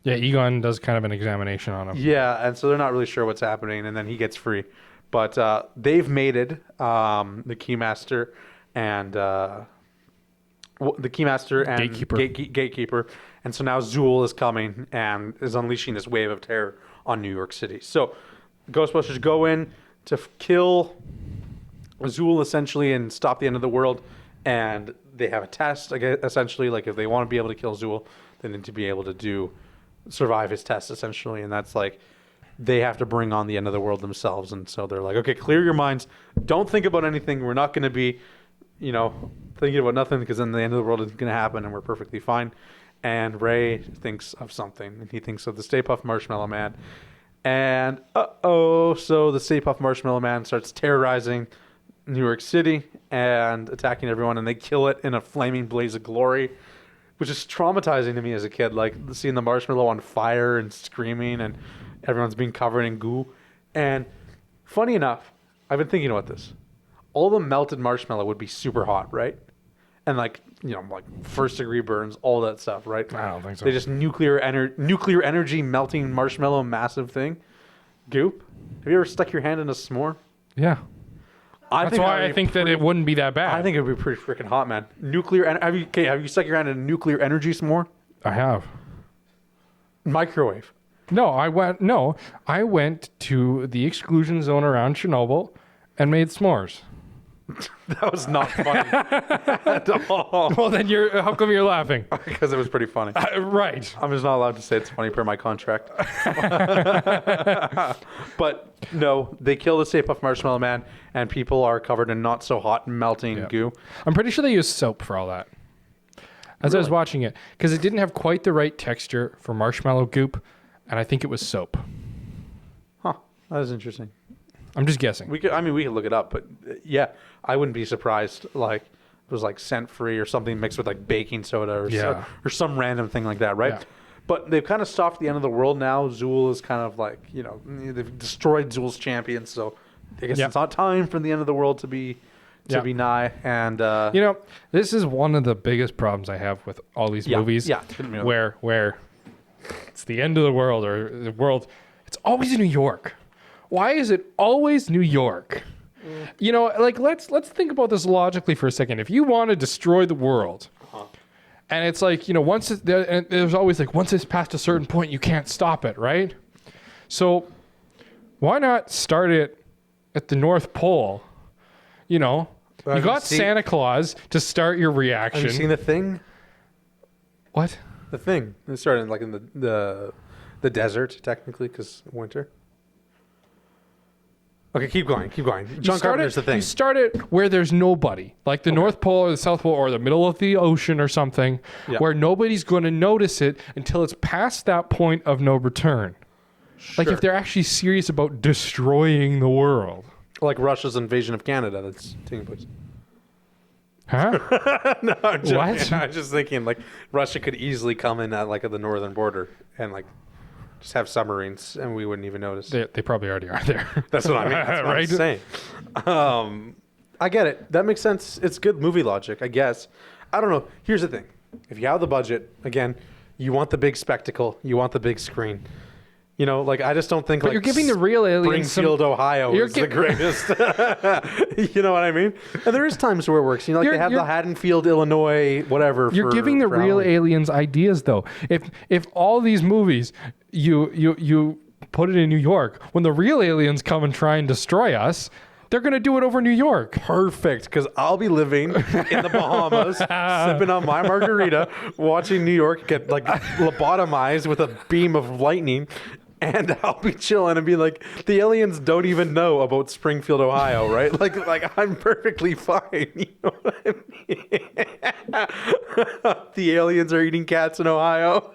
Yeah, Egon does kind of an examination on him. Yeah, and so they're not really sure what's happening, and then he gets free. But they've mated the Keymaster and Gatekeeper, and so now Zool is coming and is unleashing this wave of terror on New York City. So Ghostbusters go in to kill Zool essentially and stop the end of the world, and they have a test, essentially, like if they want to be able to kill Zool, they need to be able to survive his test, essentially, and that's like they have to bring on the end of the world themselves. And so they're like, okay, clear your minds, don't think about anything, we're not going to be thinking about nothing, because then the end of the world is going to happen and we're perfectly fine. And Ray thinks of something, and he thinks of the Stay Puft Marshmallow Man, and so the Stay Puft Marshmallow Man starts terrorizing New York City and attacking everyone, and they kill it in a flaming blaze of glory, which is traumatizing to me as a kid, like seeing the marshmallow on fire and screaming and everyone's being covered in goo. And funny enough, I've been thinking about this. All the melted marshmallow would be super hot, right? And like first degree burns, all that stuff, right? I don't think so. They just nuclear energy melting marshmallow, massive thing. Goop. Have you ever stuck your hand in a s'more? Yeah. That's why I think that it wouldn't be that bad. I think it would be pretty freaking hot, man. Have you stuck your hand in a nuclear energy s'more? I have. Microwave. No, I went to the exclusion zone around Chernobyl and made s'mores. That was not funny at all. Well, then how come you're laughing? Because it was pretty funny. Right. I'm just not allowed to say it's funny per my contract. But no, they kill the Stay Puft Marshmallow Man, and people are covered in not so hot melting goo. I'm pretty sure they used soap for all that. As I was watching it, because it didn't have quite the right texture for marshmallow goop, and I think it was soap. Huh. That is interesting. I'm just guessing. We could look it up, but yeah, I wouldn't be surprised. Like it was like scent free or something mixed with like baking soda or some random thing like that, right? Yeah. But they've kind of stopped the end of the world now. Zool is kind of like, they've destroyed Zool's champion, so I guess it's not time for the end of the world to be nigh. And this is one of the biggest problems I have with all these movies. Yeah. Where it's the end of the world or the world. It's always in New York. Why is it always New York? Like let's think about this logically for a second. If you want to destroy the world, and it's like and there's always like once it's past a certain point, you can't stop it, right? So why not start it at the North Pole? You got Santa Claus to start your reaction. Have you seen The Thing? What? The Thing. It started like in the desert, technically, because winter. Okay, keep going. John Carpenter's The Thing. You start it where there's nobody, like the North Pole or the South Pole or the middle of the ocean or something, where nobody's going to notice it until it's past that point of no return. Sure. Like if they're actually serious about destroying the world. Like Russia's invasion of Canada that's taking place. Huh? No, I'm joking. What? I'm just thinking like Russia could easily come in at like at the northern border and like just have submarines and we wouldn't even notice. They probably already are there. That's what I mean. That's what Right? I'm saying. I get it. That makes sense. It's good movie logic, I guess. I don't know. Here's the thing. If you have the budget, again, you want the big spectacle. You want the big screen. Like I just don't think But like you're giving the real aliens Springfield, Ohio is the greatest. You know what I mean? And there is times where it works. Like they have the Haddonfield, Illinois, whatever. You're giving the real aliens ideas though. If all these movies you put it in New York, when the real aliens come and try and destroy us, they're going to do it over New York. Perfect, because I'll be living in the Bahamas, sipping on my margarita, watching New York get like lobotomized with a beam of lightning, and I'll be chilling and be like, the aliens don't even know about Springfield, Ohio, right? Like I'm perfectly fine. You know what I mean? The aliens are eating cats in Ohio.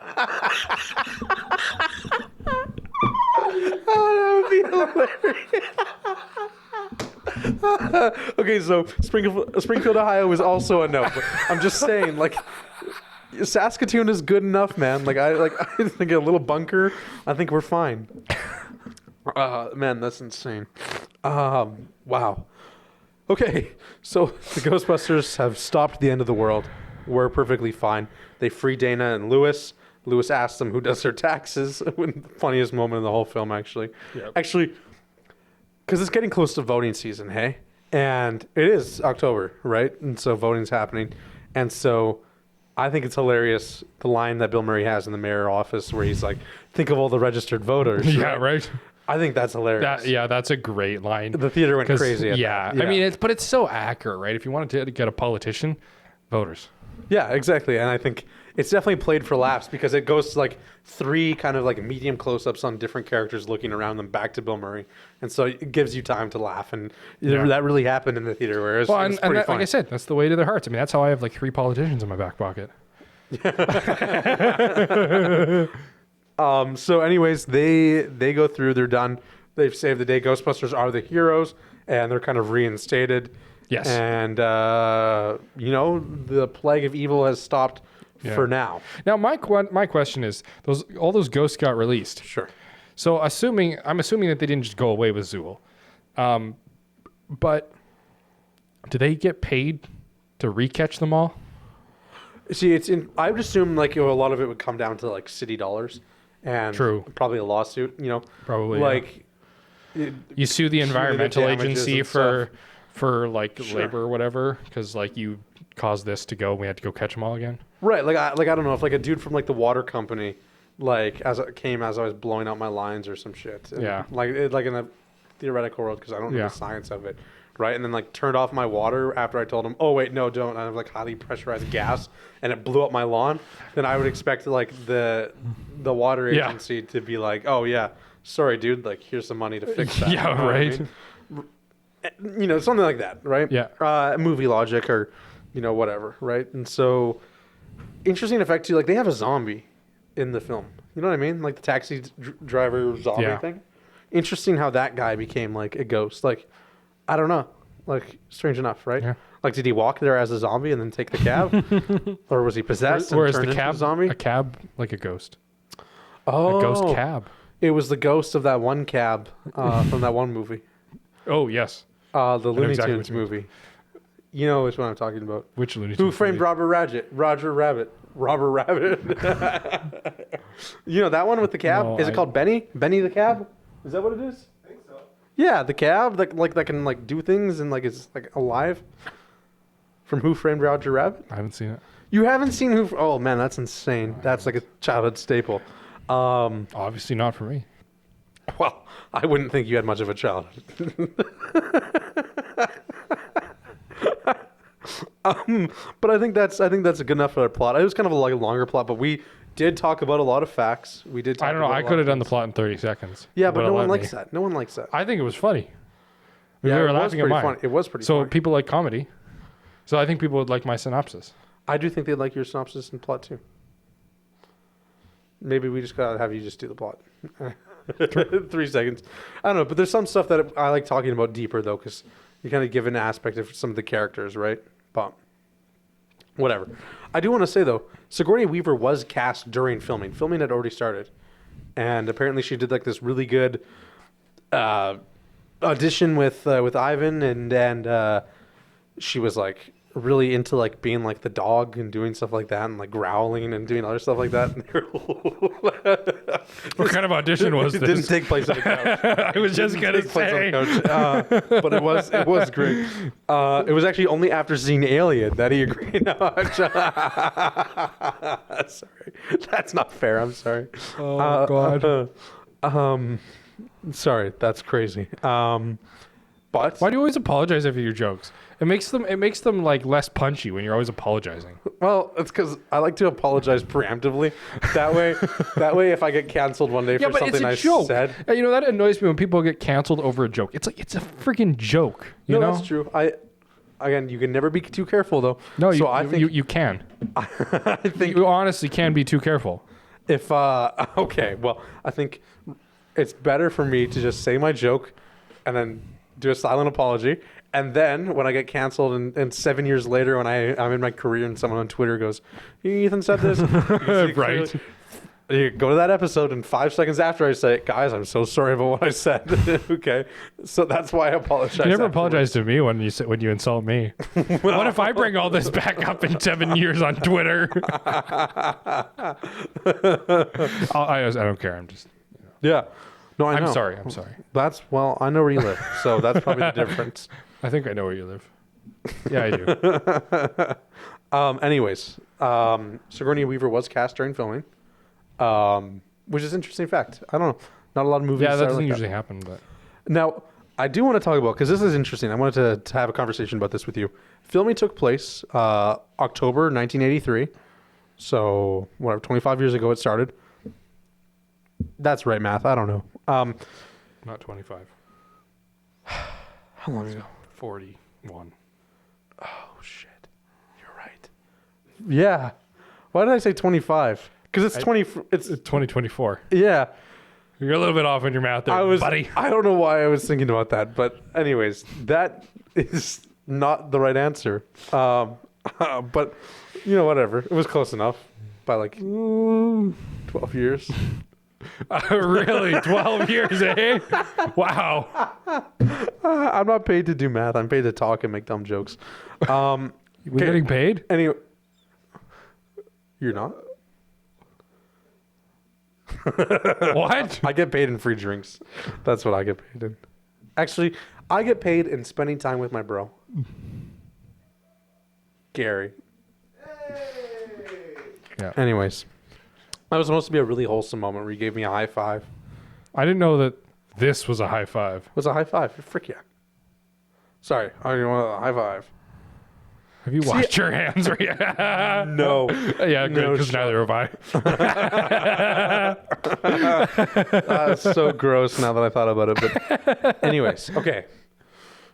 Oh, that would be hilarious. Okay, so Springfield, Ohio is also a no. But I'm just saying, like, Saskatoon is good enough, man. I think a little bunker. I think we're fine. Man, that's insane. Wow. Okay, so the Ghostbusters have stopped the end of the world. We're perfectly fine. They free Dana and Lewis. Lewis asks them who does their taxes. The funniest moment in the whole film, actually. Yep. Actually, because it's getting close to voting season, hey? And it is October, right? And so voting's happening. And so I think it's hilarious, the line that Bill Murray has in the mayor office where he's like, think of all the registered voters. Yeah, right? I think that's hilarious. That's a great line. The theater went crazy. Yeah. I mean, it's so accurate, right? If you wanted to get a politician, voters. Yeah, exactly. And I think it's definitely played for laughs because it goes to like 3 kind of like medium close-ups on different characters looking around them back to Bill Murray. And so it gives you time to laugh. And that really happened in the theater where it was pretty funny. Like I said, that's the way to their hearts. I mean, that's how I have like 3 politicians in my back pocket. So anyways, they go through, they're done. They've saved the day. Ghostbusters are the heroes and they're kind of reinstated. Yes. And, the plague of evil has stopped for now. Now, my question is, all those ghosts got released. Sure. So I'm assuming that they didn't just go away with Zool. But do they get paid to recatch them all? See, I would assume like a lot of it would come down to like city dollars and probably a lawsuit, Probably. Like you sue the environmental agency for like Sure. labor or whatever because like you caused this to go, we had to go catch them all again. Right, I don't know if like a dude from like the water company, like as I was blowing out my lines or some shit. And, Yeah. like in a theoretical world because I don't know the science of it. right? And then like turned off my water after I told him, oh wait, no, don't. I have like highly pressurized gas, and it blew up my lawn. Then I would expect like the water agency to be like, oh yeah, sorry, dude, like here's some money to fix that. Yeah, You know what I right. mean? You know, something like that, right? Yeah. Movie logic or, you know, whatever, right? And so, interesting effect too. Like they have a zombie in the film. You know what I mean? Like the taxi driver zombie thing. Interesting how that guy became like a ghost. Like, I don't know. Like, strange enough, right? Yeah. Like, did he walk there as a zombie and then take the cab, or was he possessed Or and is turned the into cab a zombie? a cab like a ghost? Oh, A ghost cab. It was the ghost of that one cab from that one movie, Oh yes. the Looney exactly Tunes what you mean. movie. You know which one I'm talking about. Which Looney Who Tunes framed movie? Roger Rabbit? Robert Rabbit. You know that one with the cab? No, Is it called Benny? Benny the cab? Is that what it is? I think so. Yeah, the cab that can like do things and like is like alive. From Who Framed Roger Rabbit? I haven't seen it. You haven't seen Who? Oh man, that's insane. That's like a childhood staple. Obviously not for me. Well, I wouldn't think you had much of a childhood. But I think that's a good enough for our plot. It was kind of like a longer plot, but we did talk about a lot of facts. We did. Talk I don't know. about I a lot could of have done the things. plot in 30 seconds. Yeah, but Would no it one let likes me? that. No one likes that. I think it was funny. We Yeah, were it was laughing at pretty mine. funny. It was pretty So funny. people like comedy. So I think people would like my synopsis. I do think they'd like your synopsis and plot too. Maybe we just gotta have you just do the plot. 3 seconds. I don't know, but there's some stuff that I like talking about deeper though, because you kind of give an aspect of some of the characters, right? But whatever. I do want to say though, Sigourney Weaver was cast during filming. Filming had already started, and apparently she did like this really good audition with Ivan, and she was like really into like being like the dog and doing stuff like that and like growling and doing other stuff like that. What kind of audition was It this? didn't take place on the couch. I was just Didn't gonna take place on say. the couch. But it was great. It was actually only after seeing Alien that he agreed. No, sorry, that's not fair. I'm sorry. Oh God. Sorry, that's crazy. But Why do you always apologize after your jokes? It makes them like less punchy when you're always apologizing. well, it's because I like to apologize preemptively. That way, if I get canceled one day Yeah, for but it's something a I joke. said, You know that annoys me when people get canceled over a joke. It's like it's a freaking joke. You no, know? that's true. Again, you can never be too careful though. No, so I think you can. I think You honestly can be too careful. if okay, well, I think it's better for me to just say my joke and then do a silent apology. And then when I get canceled and 7 years later when I'm in my career and someone on Twitter goes, Ethan said this. You can see Right. clearly- You go to that episode and 5 seconds after I say it, guys, I'm so sorry about what I said. Okay. So that's why I apologize. You never afterwards. apologize to me when you insult me. What if I bring all this back up in 7 years on Twitter? I don't care. I'm just. Yeah. No, I know. I'm sorry. Well, I know where you live. So that's probably the difference. I think I know where you live. Yeah, I do. Anyways, Sigourney Weaver was cast during filming, which is an interesting fact. I don't know. Not a lot of movies. Yeah, that are doesn't like usually happen, but Now, I do want to talk about, because this is interesting. I wanted to have a conversation about this with you. Filming took place October 1983. So, whatever, 25 years ago it started. That's right, math. I don't know. not 25. How long ago? 41. Oh, shit. You're right. Yeah. Why did I say 25? Because it's 20. It's 2024. yeah. You're a little bit off in your math there, buddy. I don't know why I was thinking about that, but anyways, that is not the right answer. But you know, whatever. It was close enough by like 12 years. Really? 12 years, eh? Wow. I'm not paid to do math. I'm paid to talk and make dumb jokes. We're getting paid? Anyway, you're not. What? I get paid in free drinks. That's what I get paid in. Actually, I get paid in spending time with my bro, Gary. Yeah. Anyways, that was supposed to be a really wholesome moment where you gave me a high five. I didn't know that this was a high five. It was a high five. Frick yeah. Sorry, I don't want to high five. Have you washed your hands? No. Yeah, good, because neither have I. It's so gross now that I thought about it. But anyways, okay.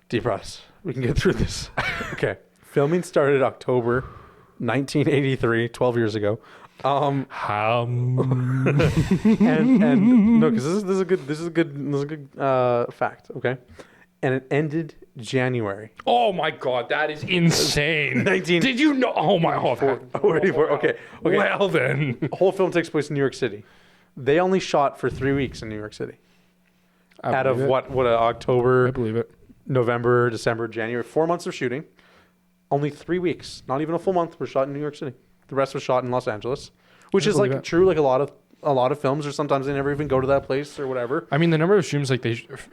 Deep breaths. We can get through this. Okay. Filming started October 1983, 12 years ago. And no, because this is a good fact. Okay. And it ended January. Oh my God, that is insane. 19 Did you know? Oh my God. 84. Okay. Well then. The whole film takes place in New York City. They only shot for 3 weeks in New York City. Out of what October, I believe it. November, December, January, 4 months of shooting. Only 3 weeks, not even a full month, were shot in New York City. The rest was shot in Los Angeles, which is like that. true. Like a lot of films, or sometimes they never even go to that place or whatever. I mean, the number of films that they shoot,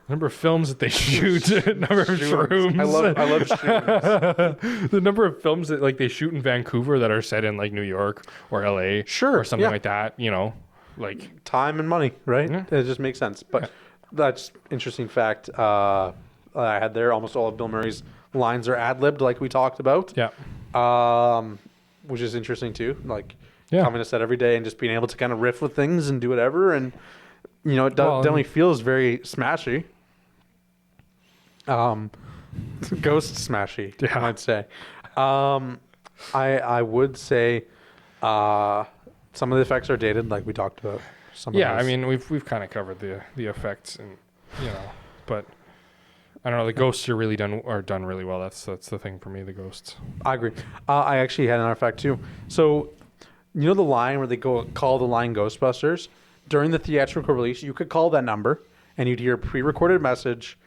number of shrooms. I love shrooms. The number of films that like they shoot in Vancouver that are set in like New York or LA, Sure, or something yeah. like that. You know, like Time and money, right? Yeah. It just makes sense. But that's interesting fact. I had there almost all of Bill Murray's lines are ad-libbed, like we talked about. yeah, Which is interesting too. Like Yeah. coming to set every day and just being able to kind of riff with things and do whatever. And you know, it definitely feels very smashy. Ghost smashy, Yeah. I'd say. I would say some of the effects are dated, like we talked about. Some of yeah. I those. mean, we've kind of covered the effects, and you know, but I don't know. The ghosts are done really well. That's the thing for me. The ghosts. I agree. I actually had another fact too. So, you know the line where they call the line Ghostbusters? During the theatrical release, you could call that number and you'd hear a pre-recorded message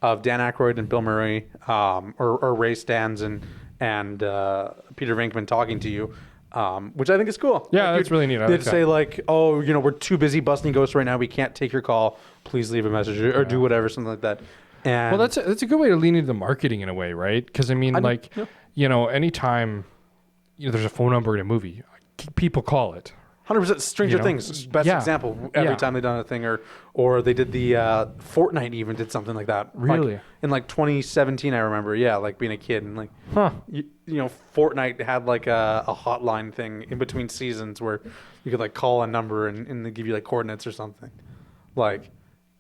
of Dan Aykroyd and Bill Murray, or Ray Stantz and Peter Venkman talking to you, which I think is cool. Yeah, Like, that's really neat. I They'd like that. say like, "Oh, you know, we're too busy busting ghosts right now. We can't take your call. Please leave a message or do whatever, something like that." And Well, that's a good way to lean into the marketing in a way, right? Because I mean, you know, anytime there's a phone number in a movie, people call it. 100% Stranger You know? Things, best Yeah. example. Every Yeah. time they done a thing, or they did the Fortnite even did something like that. Really? Like, in like 2017, I remember. Yeah, like being a kid and like, Huh. you know, Fortnite had like a hotline thing in between seasons where you could like call a number and they give you like coordinates or something. Like,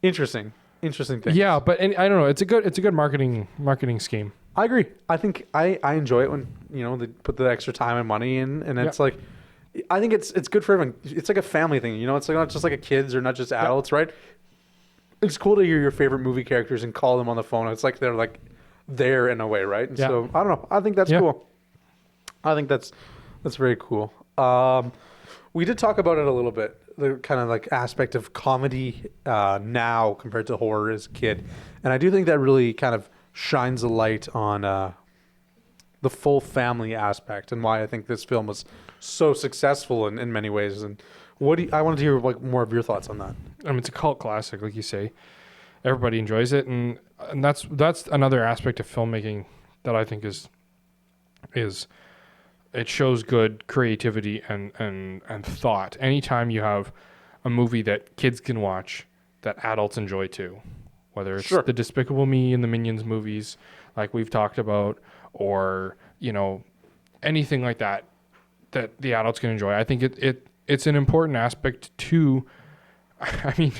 interesting thing. Yeah, but I don't know. It's a good marketing scheme. I agree. I think I enjoy it when they put the extra time and money in, and it's like, I think it's good for everyone. It's like a family thing, It's like not just like a kids or not just adults, right? It's cool to hear your favorite movie characters and call them on the phone. It's like they're like there in a way, right? And so I don't know. I think that's cool. I think that's very cool. We did talk about it a little bit, the kind of like aspect of comedy now compared to horror as a kid, and I do think that really kind of shines a light on the full family aspect and why I think this film was so successful in many ways. And I wanted to hear like more of your thoughts on that. I mean, it's a cult classic, like you say. Everybody enjoys it, and that's another aspect of filmmaking that I think is it shows good creativity and thought. Anytime you have a movie that kids can watch that adults enjoy too, whether it's the Despicable Me and the Minions movies, like we've talked about, or anything like that the adults can enjoy. I think it's an important aspect to. I mean,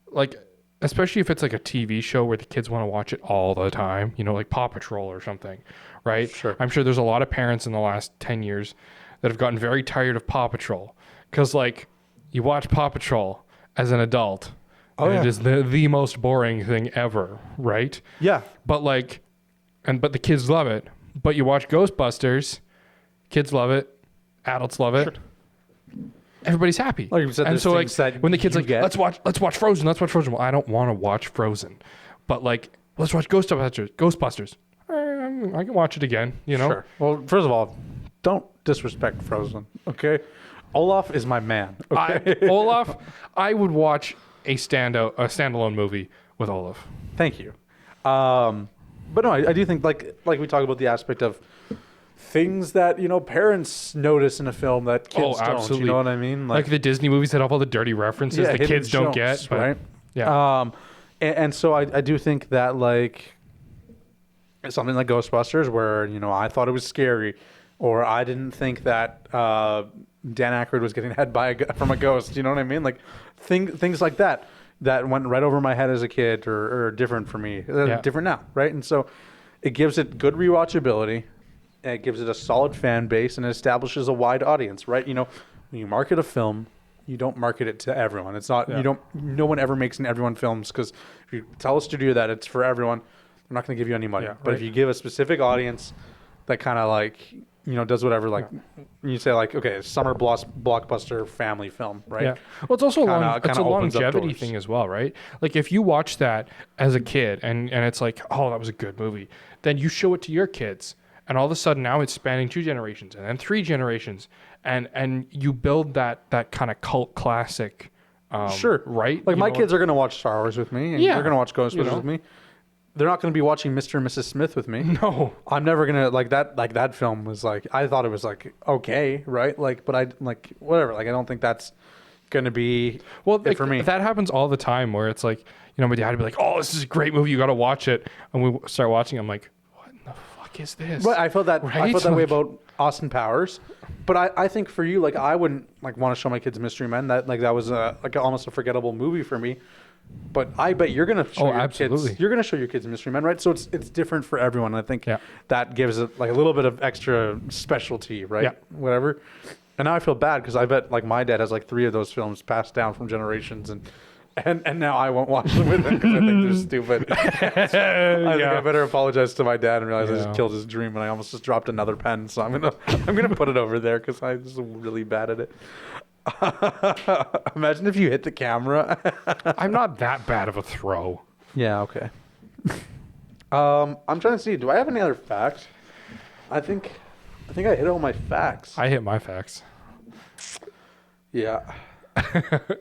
like especially if it's like a TV show where the kids want to watch it all the time, like Paw Patrol or something, right? Sure. I'm sure there's a lot of parents in the last 10 years that have gotten very tired of Paw Patrol because, like, you watch Paw Patrol as an adult, and it is the most boring thing ever, right? Yeah. But but the kids love it. But you watch Ghostbusters, kids love it, adults love it. Sure. Everybody's happy. Like you said, and there's so like things that when the kids you like, get. let's watch Frozen. Well, I don't want to watch Frozen, but like, let's watch Ghostbusters. I can watch it again, Sure. Well, first of all, don't disrespect Frozen, okay? Olaf is my man. Okay? Olaf, I would watch a standalone movie with Olaf. Thank you. But no, I do think like we talk about the aspect of things that parents notice in a film that kids don't. Absolutely. You know what I mean? Like the Disney movies that have all the dirty references the hidden kids don't gems, get, but, right? Yeah. And so I do think that like something like Ghostbusters, where I thought it was scary, or I didn't think that Dan Aykroyd was getting head from a ghost. You know what I mean? Like things like that went right over my head as a kid, or different for me. Different now, right? And so it gives it good rewatchability. And it gives it a solid fan base, and it establishes a wide audience, right? When you market a film, you don't market it to everyone. It's not no one ever makes an everyone films, because if you tell a studio that it's for everyone, they're not going to give you any money. But if you give a specific audience that kind of like does whatever, like you say like, okay, summer blockbuster family film, right? Yeah. Well, it's also it's a longevity thing as well, right? Like if you watch that as a kid and it's like, oh, that was a good movie, then you show it to your kids. And all of a sudden now it's spanning 2 generations and then 3 generations, and you build that kind of cult classic, sure, right? Like my kids are going to watch Star Wars with me, and they're going to watch Ghostbusters with me. They're not going to be watching Mr. and Mrs. Smith with me. No, I'm never gonna like that. Like that film was like, I thought it was like okay, right? Like, but I like whatever. Like I don't think that's gonna be it for me. That happens all the time where it's like, my dad would be like, oh, this is a great movie, you got to watch it, and we start watching. I'm like, is this? But I felt that way Like, about Austin Powers. But I think for you, like I wouldn't like want to show my kids Mystery Men. That was like almost a forgettable movie for me. But I bet you're gonna show your kids. You're gonna show your kids Mystery Men, right? So it's different for everyone. I think that gives it like a little bit of extra specialty, right? Yeah. Whatever. And now I feel bad because I bet like my dad has like 3 of those films passed down from generations, and now I won't watch them with him because I think they're stupid. I think I better apologize to my dad and realize I just killed his dream, and I almost just dropped another pen. So I'm gonna put it over there because I'm just really bad at it. Imagine if you hit the camera. I'm not that bad of a throw. Yeah. Okay. I'm trying to see. Do I have any other facts? I think I hit all my facts. I hit my facts. Yeah.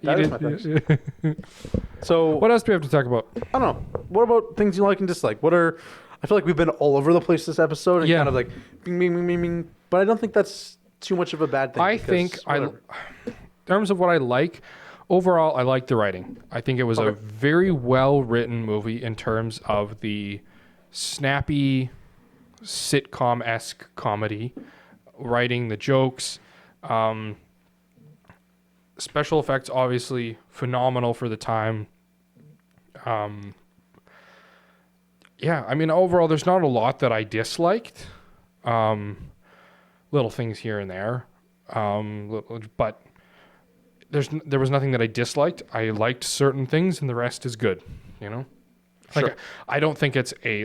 That is my facts. So what else do we have to talk about? I don't know. What about things you like and dislike? I feel like we've been all over the place this episode and kind of like bing, bing, bing, bing, bing. But I don't think that's too much of a bad thing. I think in terms of what I like, overall, I like the writing. I think it was a very well written movie in terms of the snappy sitcom-esque comedy, writing, the jokes, special effects, obviously phenomenal for the time. Yeah, I mean, overall, there's not a lot that I disliked. Little things here and there, but there was nothing that I disliked. I liked certain things, and the rest is good. Like I don't think it's a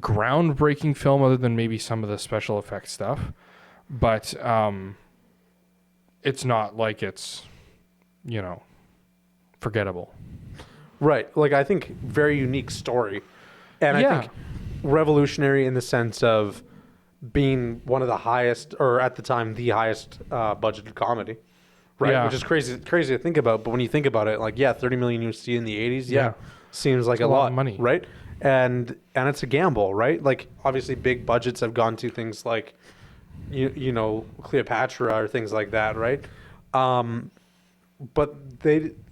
groundbreaking film other than maybe some of the special effects stuff, but it's not like it's forgettable. Right. Like I think very unique story, and I think revolutionary in the sense of being one of the highest, or at the time the highest budgeted comedy, right? Yeah. Which is crazy to think about. But when you think about it, like 30 million USD in the 80s, seems like a lot of money, right? And it's a gamble, right? Like obviously big budgets have gone to things like Cleopatra or things like that, right? But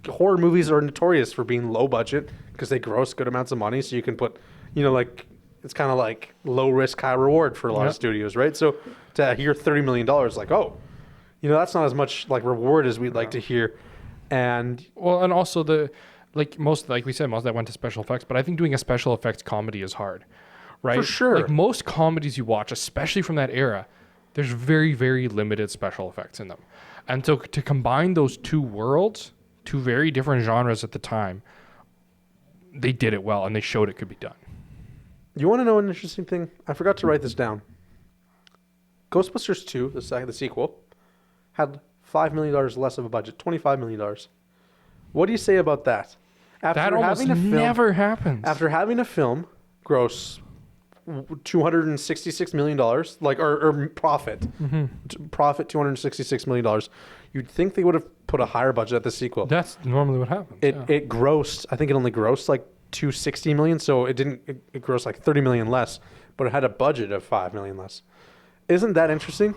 horror movies are notorious for being low budget because they gross good amounts of money. So you can put, it's kind of like low risk, high reward for a lot of studios, right? So to hear $30 million, like, that's not as much like reward as we'd like to hear. And also most of that went to special effects, but I think doing a special effects comedy is hard, right? For sure. Like most comedies you watch, especially from that era, there's very, very limited special effects in them. And so to combine those two worlds, two very different genres at the time, they did it well, and they showed it could be done. You want to know an interesting thing? I forgot to write this down. Ghostbusters 2, the sequel, had $5 million less of a budget, $25 million. What do you say about that? That almost never happens. After having a film gross $266 million, or profit, profit $266 million, you'd think they would have put a higher budget at the sequel. That's normally what happens. It grossed, I think it only grossed like $260 million, so it grossed like $30 million less, but it had a budget of $5 million less. Isn't that interesting?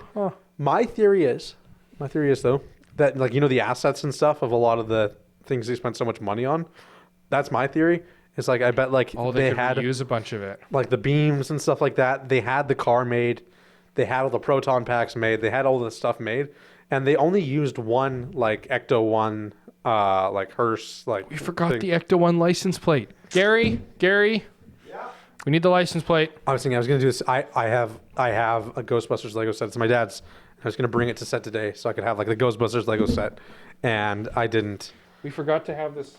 My theory is though that the assets and stuff of a lot of the things they spent so much money on. That's my theory. It's like I bet like they could use a bunch of it, like the beams and stuff like that. They had the car made, they had all the proton packs made, they had all this stuff made, and they only used one like Ecto one, like hearse like. We forgot the Ecto 1 license plate. Gary, yeah, we need the license plate. I was thinking I was gonna do this. I have a Ghostbusters Lego set. It's my dad's. I was gonna bring it to set today so I could have like the Ghostbusters Lego set, and I didn't. We forgot to have this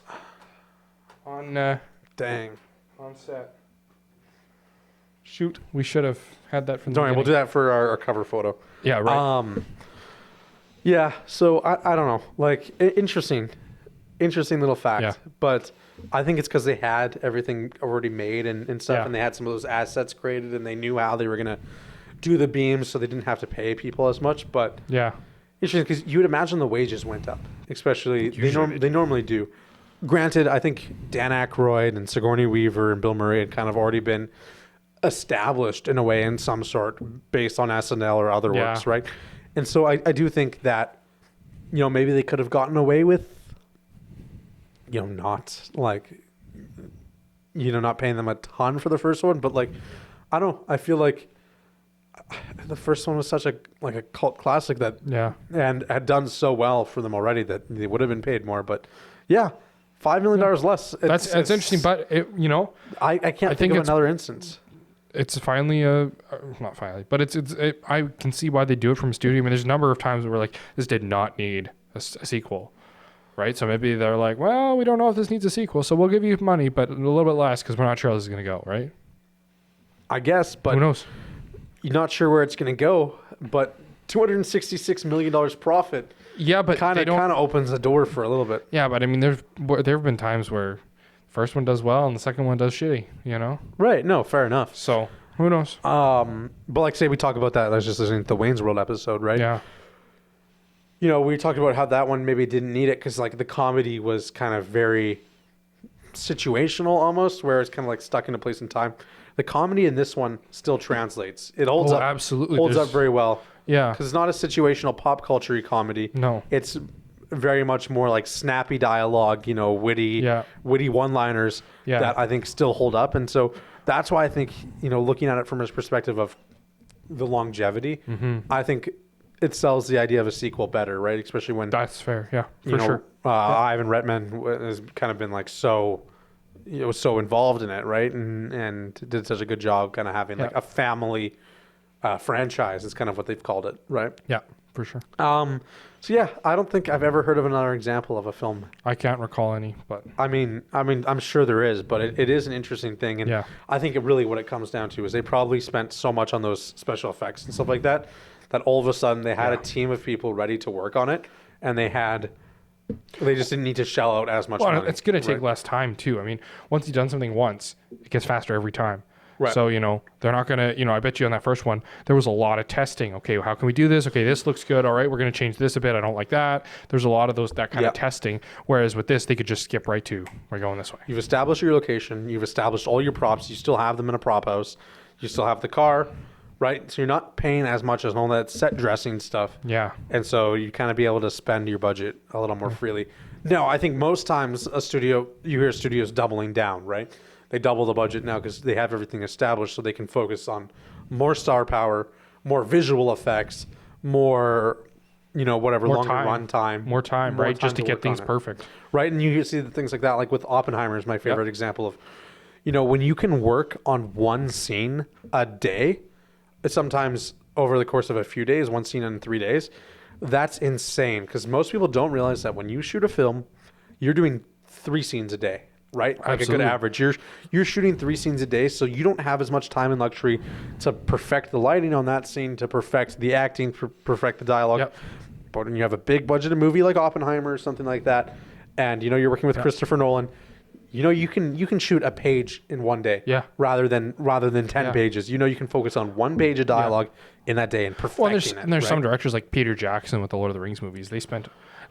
on. Dang. On set. Shoot, we should have had that from the Don't worry, we'll do beginning. that for our cover photo. Yeah, right. Yeah, so I don't know. Like, interesting little fact. Yeah. But I think it's because they had everything already made and stuff, Yeah. and they had some of those assets created, and they knew how they were going to do the beams, so they didn't have to pay people as much. But Yeah. interesting, because you would imagine the wages went up, especially they normally do. Granted, I think Dan Aykroyd and Sigourney Weaver and Bill Murray had kind of already been established in a way in some sort based on SNL or other Yeah. works, right? And so I do think that, maybe they could have gotten away with, not like, not paying them a ton for the first one, but like, I don't know. I feel like the first one was such a cult classic that, Yeah. and had done so well for them already that they would have been paid more. But yeah, $5 million less. That's interesting, but I can't think of another instance. it's finally not finally, but I can see why they do it from a studio. I mean, there's a number of times where like this did not need a sequel, right? So maybe they're like, well, we don't know if this needs a sequel, so we'll give you money, but a little bit less because we're not sure how this is going to go, right? I guess, but Who knows? you're not sure where it's going to go. But $266 million profit Yeah, but kind of opens the door for a little bit. Yeah, but I mean, there have been times where the first one does well and the second one does shitty, Right? No, fair enough. So who knows? But like, say we talk about that. I was just listening to the Wayne's World episode, right? Yeah. We talked about how that one maybe didn't need it because like the comedy was kind of very situational almost, where it's kind of like stuck in a place and time. The comedy in this one still translates. It holds up. Absolutely. Holds up very well. Yeah. Because it's not a situational pop culture comedy. No. It's very much more like snappy dialogue, witty one-liners Yeah. that I think still hold up. And so that's why I think, looking at it from his perspective of the longevity, I think it sells the idea of a sequel better, right? Especially when That's fair. Yeah, for sure. Ivan Reitman has kind of been like so involved in it, right? And did such a good job kind of having like a family franchise is kind of what they've called it, right? Yeah, for sure. So yeah, I don't think I've ever heard of another example of a film. I can't recall any, but I mean, I'm sure there is, but it is an interesting thing, and Yeah. I think what it comes down to is they probably spent so much on those special effects and stuff like that all of a sudden they had a team of people ready to work on it, and they just didn't need to shell out as much money. It's going to take right? less time too. I mean, once you've done something once, it gets faster every time. Right. So, they're not going to, I bet you on that first one, there was a lot of testing. Okay, how can we do this? Okay, this looks good. All right, we're going to change this a bit. I don't like that. There's a lot of that kind of testing. Whereas with this, they could just skip right to, we're going this way. You've established your location. You've established all your props. You still have them in a prop house. You still have the car, right? So you're not paying as much as all that set dressing stuff. Yeah. And so you kind of be able to spend your budget a little more freely. No, I think most times you hear studios doubling down, right? They double the budget now because they have everything established, so they can focus on more star power, more visual effects, more, longer run time. More time, right? Just to get work on things it. perfect. Right, and you see the things like that, like with Oppenheimer is my favorite example of, when you can work on one scene a day, sometimes over the course of a few days, one scene in 3 days, that's insane because most people don't realize that when you shoot a film, you're doing 3 scenes a day. Right, like Absolutely. a good average. You're shooting 3 scenes a day, so you don't have as much time and luxury to perfect the lighting on that scene, to perfect the acting, perfect the dialogue. Yep. But when you have a big budgeted movie like Oppenheimer or something like that, and you're working with Christopher Nolan, you can shoot a page in one day. Yeah. Rather than 10 pages. You can focus on one page of dialogue in that day and perfecting it. There's right? some directors like Peter Jackson with the Lord of the Rings movies.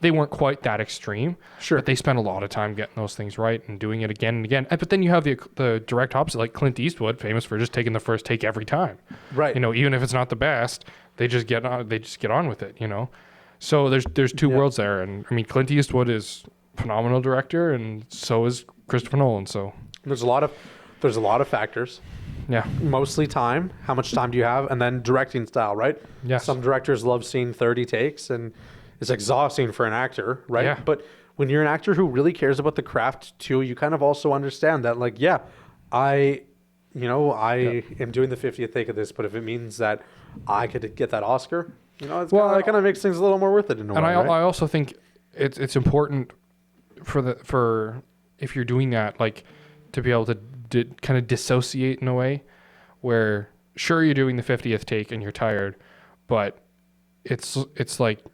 They weren't quite that extreme. Sure. But they spent a lot of time getting those things right and doing it again and again. But then you have the direct opposite, like Clint Eastwood, famous for just taking the first take every time. Right. Even if it's not the best, they just get on with it, So there's two worlds there. And I mean, Clint Eastwood is phenomenal director, and so is Christopher Nolan. So There's a lot of factors. yeah, Mostly time. How much time do you have? And then directing style, right? Yes. Some directors love seeing 30 takes, and it's exhausting for an actor, right? Yeah. But when you're an actor who really cares about the craft too, you kind of also understand that, like, yeah, I am doing the 50th take of this, but if it means that I could get that Oscar, it kind of makes things a little more worth it in a way, and right? I also think it's important for if you're doing that, like, to be able to kind of dissociate in a way where, sure, you're doing the 50th take and you're tired, but it's like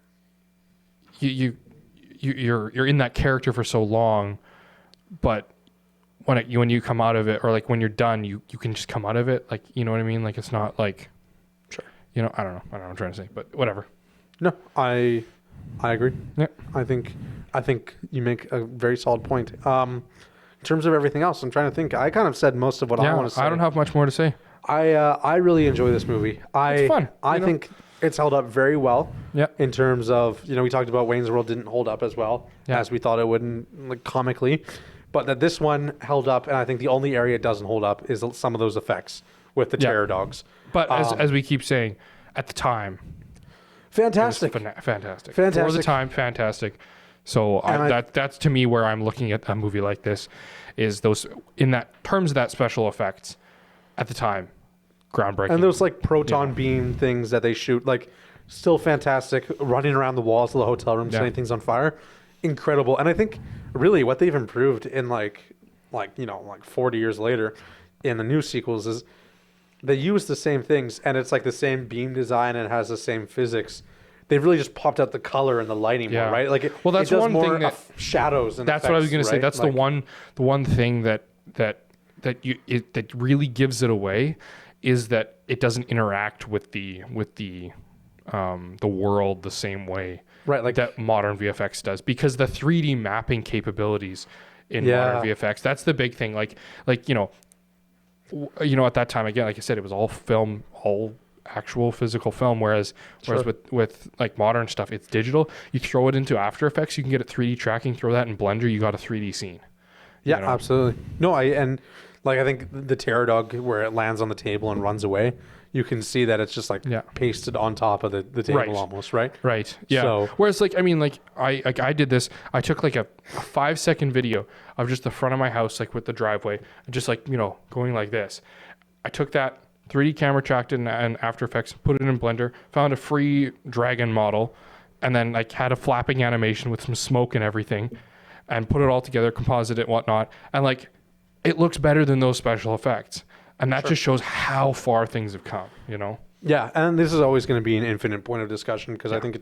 you're in that character for so long, but when you come out of it, or like when you're done, you can just come out of it, like, you know what I mean? Like, it's not like, Sure. I don't know what I'm trying to say, but whatever. No, I agree. Yeah. I think you make a very solid point. In terms of everything else, I'm trying to think. I kind of said most of what I want to say. I don't have much more to say. I really enjoy this movie. It's fun. I think it's held up very well. Yeah. In terms of, we talked about Wayne's World didn't hold up as well as we thought it would, like, comically, but that this one held up, and I think the only area it doesn't hold up is some of those effects with the terror dogs. But as we keep saying, at the time, fantastic. Fantastic. Fantastic. For the time, fantastic. So that's to me where I'm looking at a movie like this, is those, in that terms of that special effects at the time, groundbreaking. And those, like, proton beam things that they shoot, like, still fantastic. Running around the walls of the hotel room, setting things on fire, incredible. And I think really what they've improved in like 40 years later in the new sequels is they use the same things, and it's like the same beam design and it has the same physics. They've really just popped out the color and the lighting more, right? Like, that's it does one more thing that shadows and that's effects, what I was going to say. right? That's like, the one thing that really gives it away, is that it doesn't interact with the world the same way, right? Like that modern VFX does, because the 3D mapping capabilities in modern VFX, that's the big thing. Like at that time, again, like I said, it was all film, all actual physical film, whereas with like modern stuff, it's digital. You throw it into After Effects, you can get it 3D tracking, throw that in Blender, you got a 3D scene. Yeah, absolutely. No, I think the terror dog, where it lands on the table and runs away, you can see that it's just like pasted on top of the table almost, right? Right. Yeah. So, whereas, like, I mean, like I did this. I took like a 5-second video of just the front of my house, like with the driveway, just like, going like this. I took that 3D camera, tracked it in After Effects, put it in Blender, found a free dragon model, and then like had a flapping animation with some smoke and everything, and put it all together, composite it, whatnot, and like, it looks better than those special effects. And that just shows how far things have come, Yeah, and this is always going to be an infinite point of discussion, because I think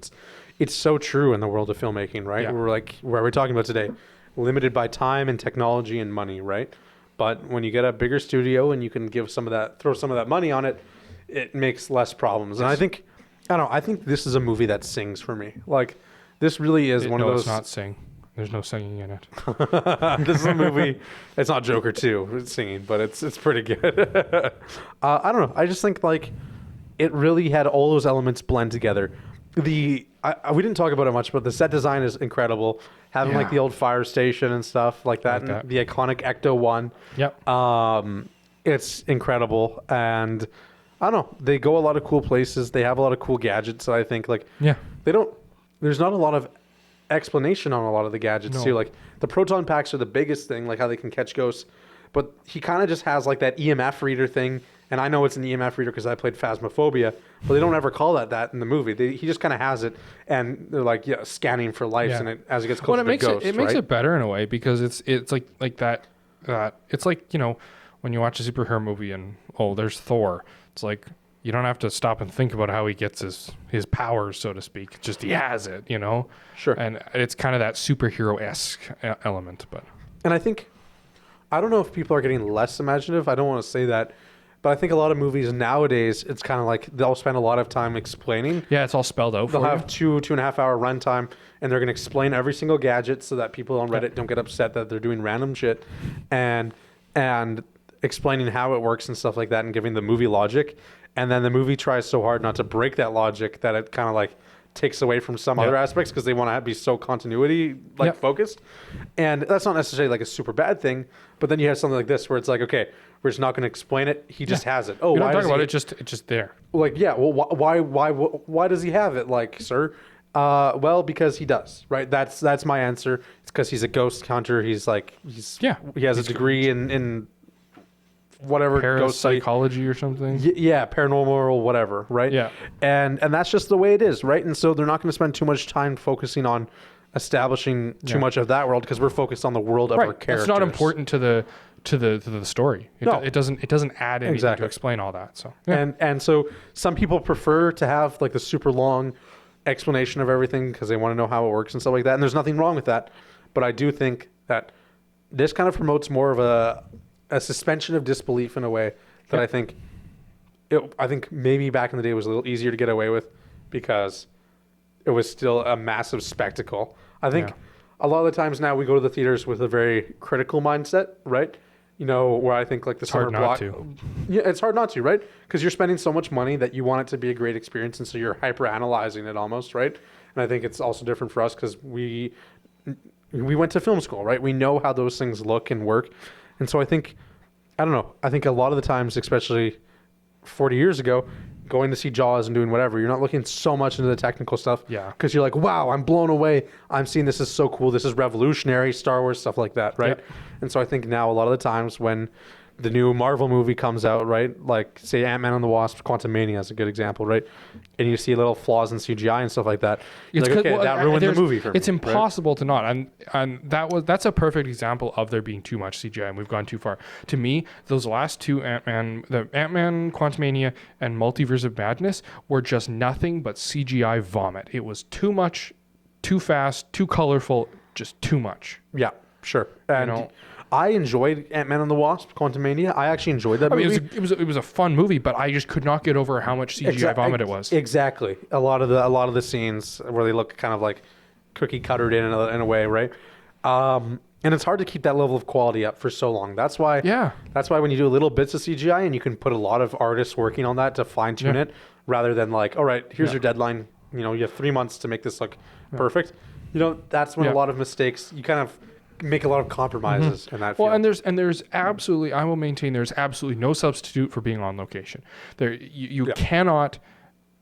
it's so true in the world of filmmaking, right? Yeah. We're like, where we're talking about today, limited by time and technology and money, right? But when you get a bigger studio and you can throw some of that money on it, it makes less problems. And I think this is a movie that sings for me. Like, this really is one of those. It's not sing. There's no singing in it. This is a movie. It's not Joker 2. It's singing, but it's pretty good. I don't know. I just think, like, it really had all those elements blend together. We didn't talk about it much, but the set design is incredible. Having like the old fire station and stuff like that, and the iconic Ecto one. Yep. It's incredible, and I don't know. They go a lot of cool places. They have a lot of cool gadgets. I think, like, there's not a lot of explanation on a lot of the gadgets too. Like, the proton packs are the biggest thing, like how they can catch ghosts, but he kind of just has like that EMF reader thing, and I know it's an EMF reader because I played Phasmophobia, but they don't ever call that in the movie. He just kind of has it, and they're like scanning for life, and as it gets closer to ghosts, it makes it better in a way, because it's like that it's like, when you watch a superhero movie and there's Thor, it's like, you don't have to stop and think about how he gets his powers, so to speak. Just he has it, Sure. And it's kind of that superhero-esque element. But and I don't know if people are getting less imaginative. I don't want to say that, but I think a lot of movies nowadays, it's kind of like they'll spend a lot of time explaining. Yeah, it's all spelled out. They'll have 2.5 hour runtime, and they're going to explain every single gadget so that people on Reddit don't get upset that they're doing random shit, and explaining how it works and stuff like that, and giving the movie logic. And then the movie tries so hard not to break that logic that it kind of like takes away from some other aspects because they want to be so continuity focused, and that's not necessarily like a super bad thing. But then you have something like this where it's like, okay, we're just not going to explain it. He just has it. Oh, You're why not does talking he? about it. It's just there. Like, yeah. Well, why does he have it? Like, sir. Well, because he does, right? That's my answer. It's because he's a ghost hunter. He has a degree in whatever ghost psychology or something. Paranormal or whatever, right? Yeah. And that's just the way it is, right? And so they're not going to spend too much time focusing on establishing too much of that world because we're focused on the world of our characters. It's not important to the story. It doesn't add anything to explain all that. So and so some people prefer to have like the super long explanation of everything because they want to know how it works and stuff like that. And there's nothing wrong with that. But I do think that this kind of promotes more of a suspension of disbelief in a way that I think maybe back in the day was a little easier to get away with because it was still a massive spectacle. I think a lot of the times now we go to the theaters with a very critical mindset, right? You know, where I think like the summer block. Yeah, it's hard not to, right? Because you're spending so much money that you want it to be a great experience, and so you're hyper analyzing it almost, right? And I think it's also different for us because we went to film school, right? We know how those things look and work, and so I think a lot of the times, especially 40 years ago, going to see Jaws and doing whatever, you're not looking so much into the technical stuff. Yeah. Because you're like, wow, I'm blown away. I'm seeing this is so cool. This is revolutionary, Star Wars, stuff like that, right? Yeah. And so I think now a lot of the times when the new Marvel movie comes out, right? Like, say, Ant-Man and the Wasp, Quantumania is a good example, right? And you see little flaws in CGI and stuff like that. You're like, okay, that ruined the movie for me. It's impossible to not. And that's a perfect example of there being too much CGI, and we've gone too far. To me, those last two Ant-Man, Quantumania, and Multiverse of Madness were just nothing but CGI vomit. It was too much, too fast, too colorful, just too much. Yeah, sure. And I enjoyed Ant-Man and the Wasp, Quantumania. I actually enjoyed that movie. It was a fun movie, but I just could not get over how much CGI vomit it was. Exactly. A lot of the scenes where they look kind of like cookie cuttered in a way, right? And it's hard to keep that level of quality up for so long. That's why when you do little bits of CGI and you can put a lot of artists working on that to fine tune it, rather than like, all right, here's your deadline. You know, you have 3 months to make this look perfect. You know, that's when a lot of mistakes, you kind of make a lot of compromises in that field. Well, and there's absolutely, I will maintain there's absolutely no substitute for being on location. You cannot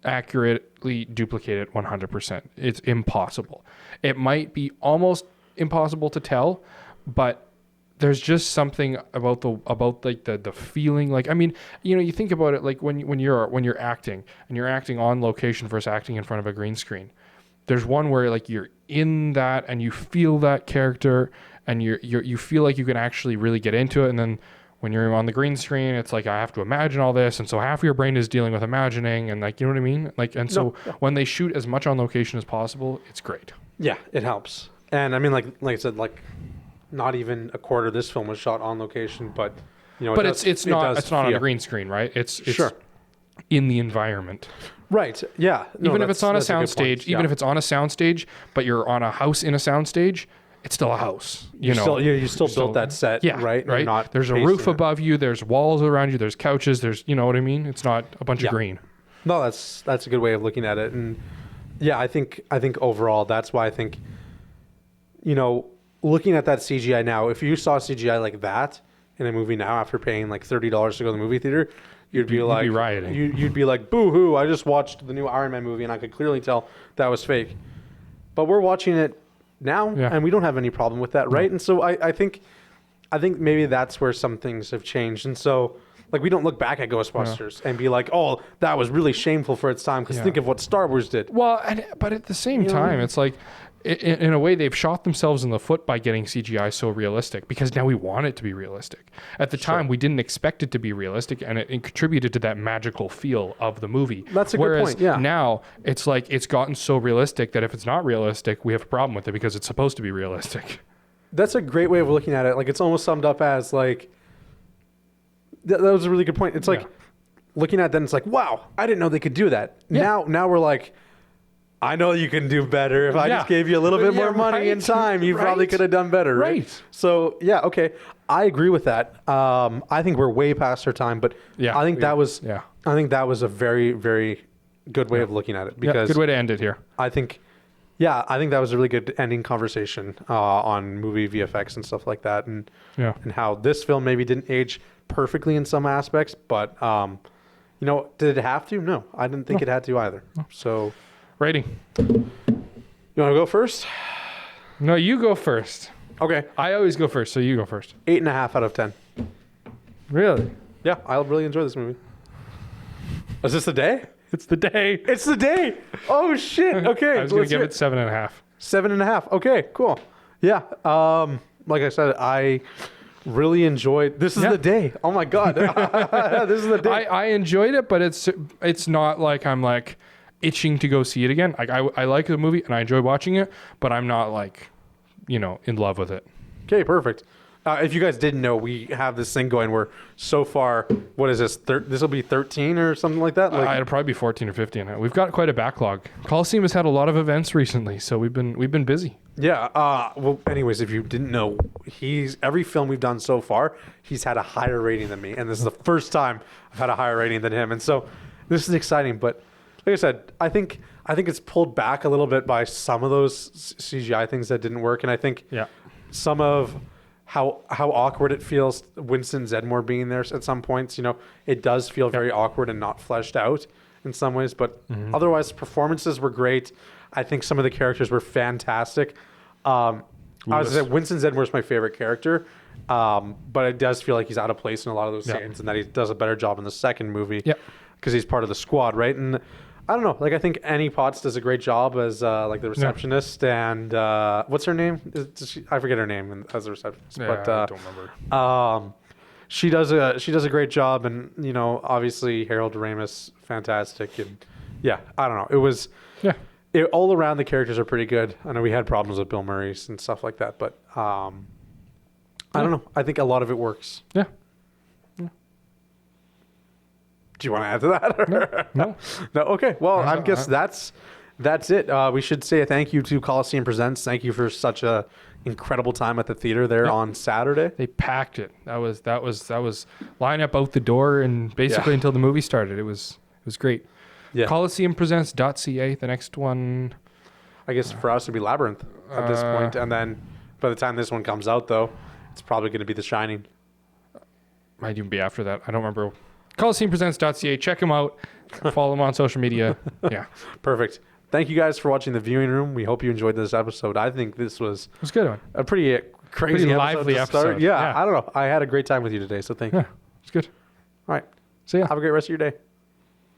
accurately duplicate it 100%. It's impossible. It might be almost impossible to tell, but there's just something about the feeling. Like, I mean, you know, you think about it, like when you're acting and you're acting on location versus acting in front of a green screen. There's one where like you're in that and you feel that character and you feel like you can actually really get into it. And then when you're on the green screen, it's like, I have to imagine all this. And so half of your brain is dealing with imagining and like, you know what I mean? Like, and so when they shoot as much on location as possible, it's great. Yeah, it helps. And I mean, like I said, like not even a quarter of this film was shot on location, but you know, it's not on a green screen, right? It's in the environment. Right. Yeah. No, even if it's on a soundstage, but you're on a house in a soundstage, it's still a house. You still built that set, right? Right. There's a roof above you. There's walls around you. There's couches. There's, you know what I mean? It's not a bunch of green. No, that's a good way of looking at it. And yeah, I think overall, that's why I think, you know, looking at that CGI now, if you saw CGI like that in a movie now after paying like $30 to go to the movie theater, you'd be rioting. You'd be like, boo-hoo, I just watched the new Iron Man movie and I could clearly tell that was fake. But we're watching it now and we don't have any problem with that, right? And so I think maybe that's where some things have changed. And so like we don't look back at Ghostbusters and be like, oh, that was really shameful for its time because think of what Star Wars did. Well, but at the same time, it's like, in a way, they've shot themselves in the foot by getting CGI so realistic because now we want it to be realistic. At the time, we didn't expect it to be realistic, and it contributed to that magical feel of the movie. That's a good point, yeah. Now, it's like it's gotten so realistic that if it's not realistic, we have a problem with it because it's supposed to be realistic. That's a great way of looking at it. Like, it's almost summed up as, like, that was a really good point. It's like, looking at them, it's like, wow, I didn't know they could do that. Yeah. Now we're like, I know you can do better. If I just gave you a little bit more money and time, you probably could have done better, right? So, yeah, okay. I agree with that. I think we're way past our time, but I think that was I think that was a very, very good way of looking at it, Yeah, because good way to end it here. I think that was a really good ending conversation on movie VFX and stuff like that, and Yeah. and how this film maybe didn't age perfectly in some aspects, but did it have to? No, I didn't think it had to either. So, Rating. you want to go first? No, you go first. Okay, I always go first, so you go first. 8.5 out of 10. Really? Yeah, I really enjoy this movie. Is this the day? It's the day. It's the day. Oh shit. Okay, I was going let's to give hear it 7.5. 7.5. Okay, cool. Yeah. Like I said, I really enjoyed. This is Yeah. the day. Oh my god. This is the day. I enjoyed it, but it's not like I'm like itching to go see it again. Like I like the movie and I enjoy watching it, but I'm not like, in love with it. Okay, perfect. If you guys didn't know, we have this thing going where so far, what is this? This will be 13 or something like that. It'll probably be 14 or 15. We've got quite a backlog. Coliseum has had a lot of events recently, so we've been busy. Yeah. Well, anyways, if you didn't know, every film we've done so far, he's had a higher rating than me, and this is the first time I've had a higher rating than him, and so this is exciting. But like I said, I think it's pulled back a little bit by some of those CGI things that didn't work, and I think some of how awkward it feels, Winston Zedmore being there at some points, it does feel very awkward and not fleshed out in some ways, but otherwise performances were great. I think some of the characters were fantastic. I was say Winston Zedmore is my favorite character, but it does feel like he's out of place in a lot of those scenes, and that he does a better job in the second movie because he's part of the squad, right? And I don't know, like I think Annie Potts does a great job as like the receptionist, and what's her name? I forget her name as a receptionist, but I don't remember. She does a great job, and obviously Harold Ramis, fantastic, and I don't know, it was all around the characters are pretty good. I know we had problems with Bill Murray's and stuff like that, but I don't know, I think a lot of it works. Yeah. Do you want to add to that? No. No. Okay. Well, I guess that's it. We should say a thank you to Coliseum Presents. Thank you for such a incredible time at the theater there on Saturday. They packed it. That was line up out the door and basically until the movie started. It was great. Yeah. ColiseumPresents.ca. The next one, I guess for us it'd be Labyrinth at this point, and then by the time this one comes out, though, it's probably going to be The Shining. Might even be after that. I don't remember. ColiseumPresents.ca. Check them out. Follow them on social media. Yeah. Perfect. Thank you guys for watching The Viewing Room. We hope you enjoyed this episode. I think this was It was a good one. a pretty crazy lively to start. episode. Yeah, Yeah. I don't know. I had a great time with you today, so thank you. Yeah. It's good. All right. See ya. Have a great rest of your day.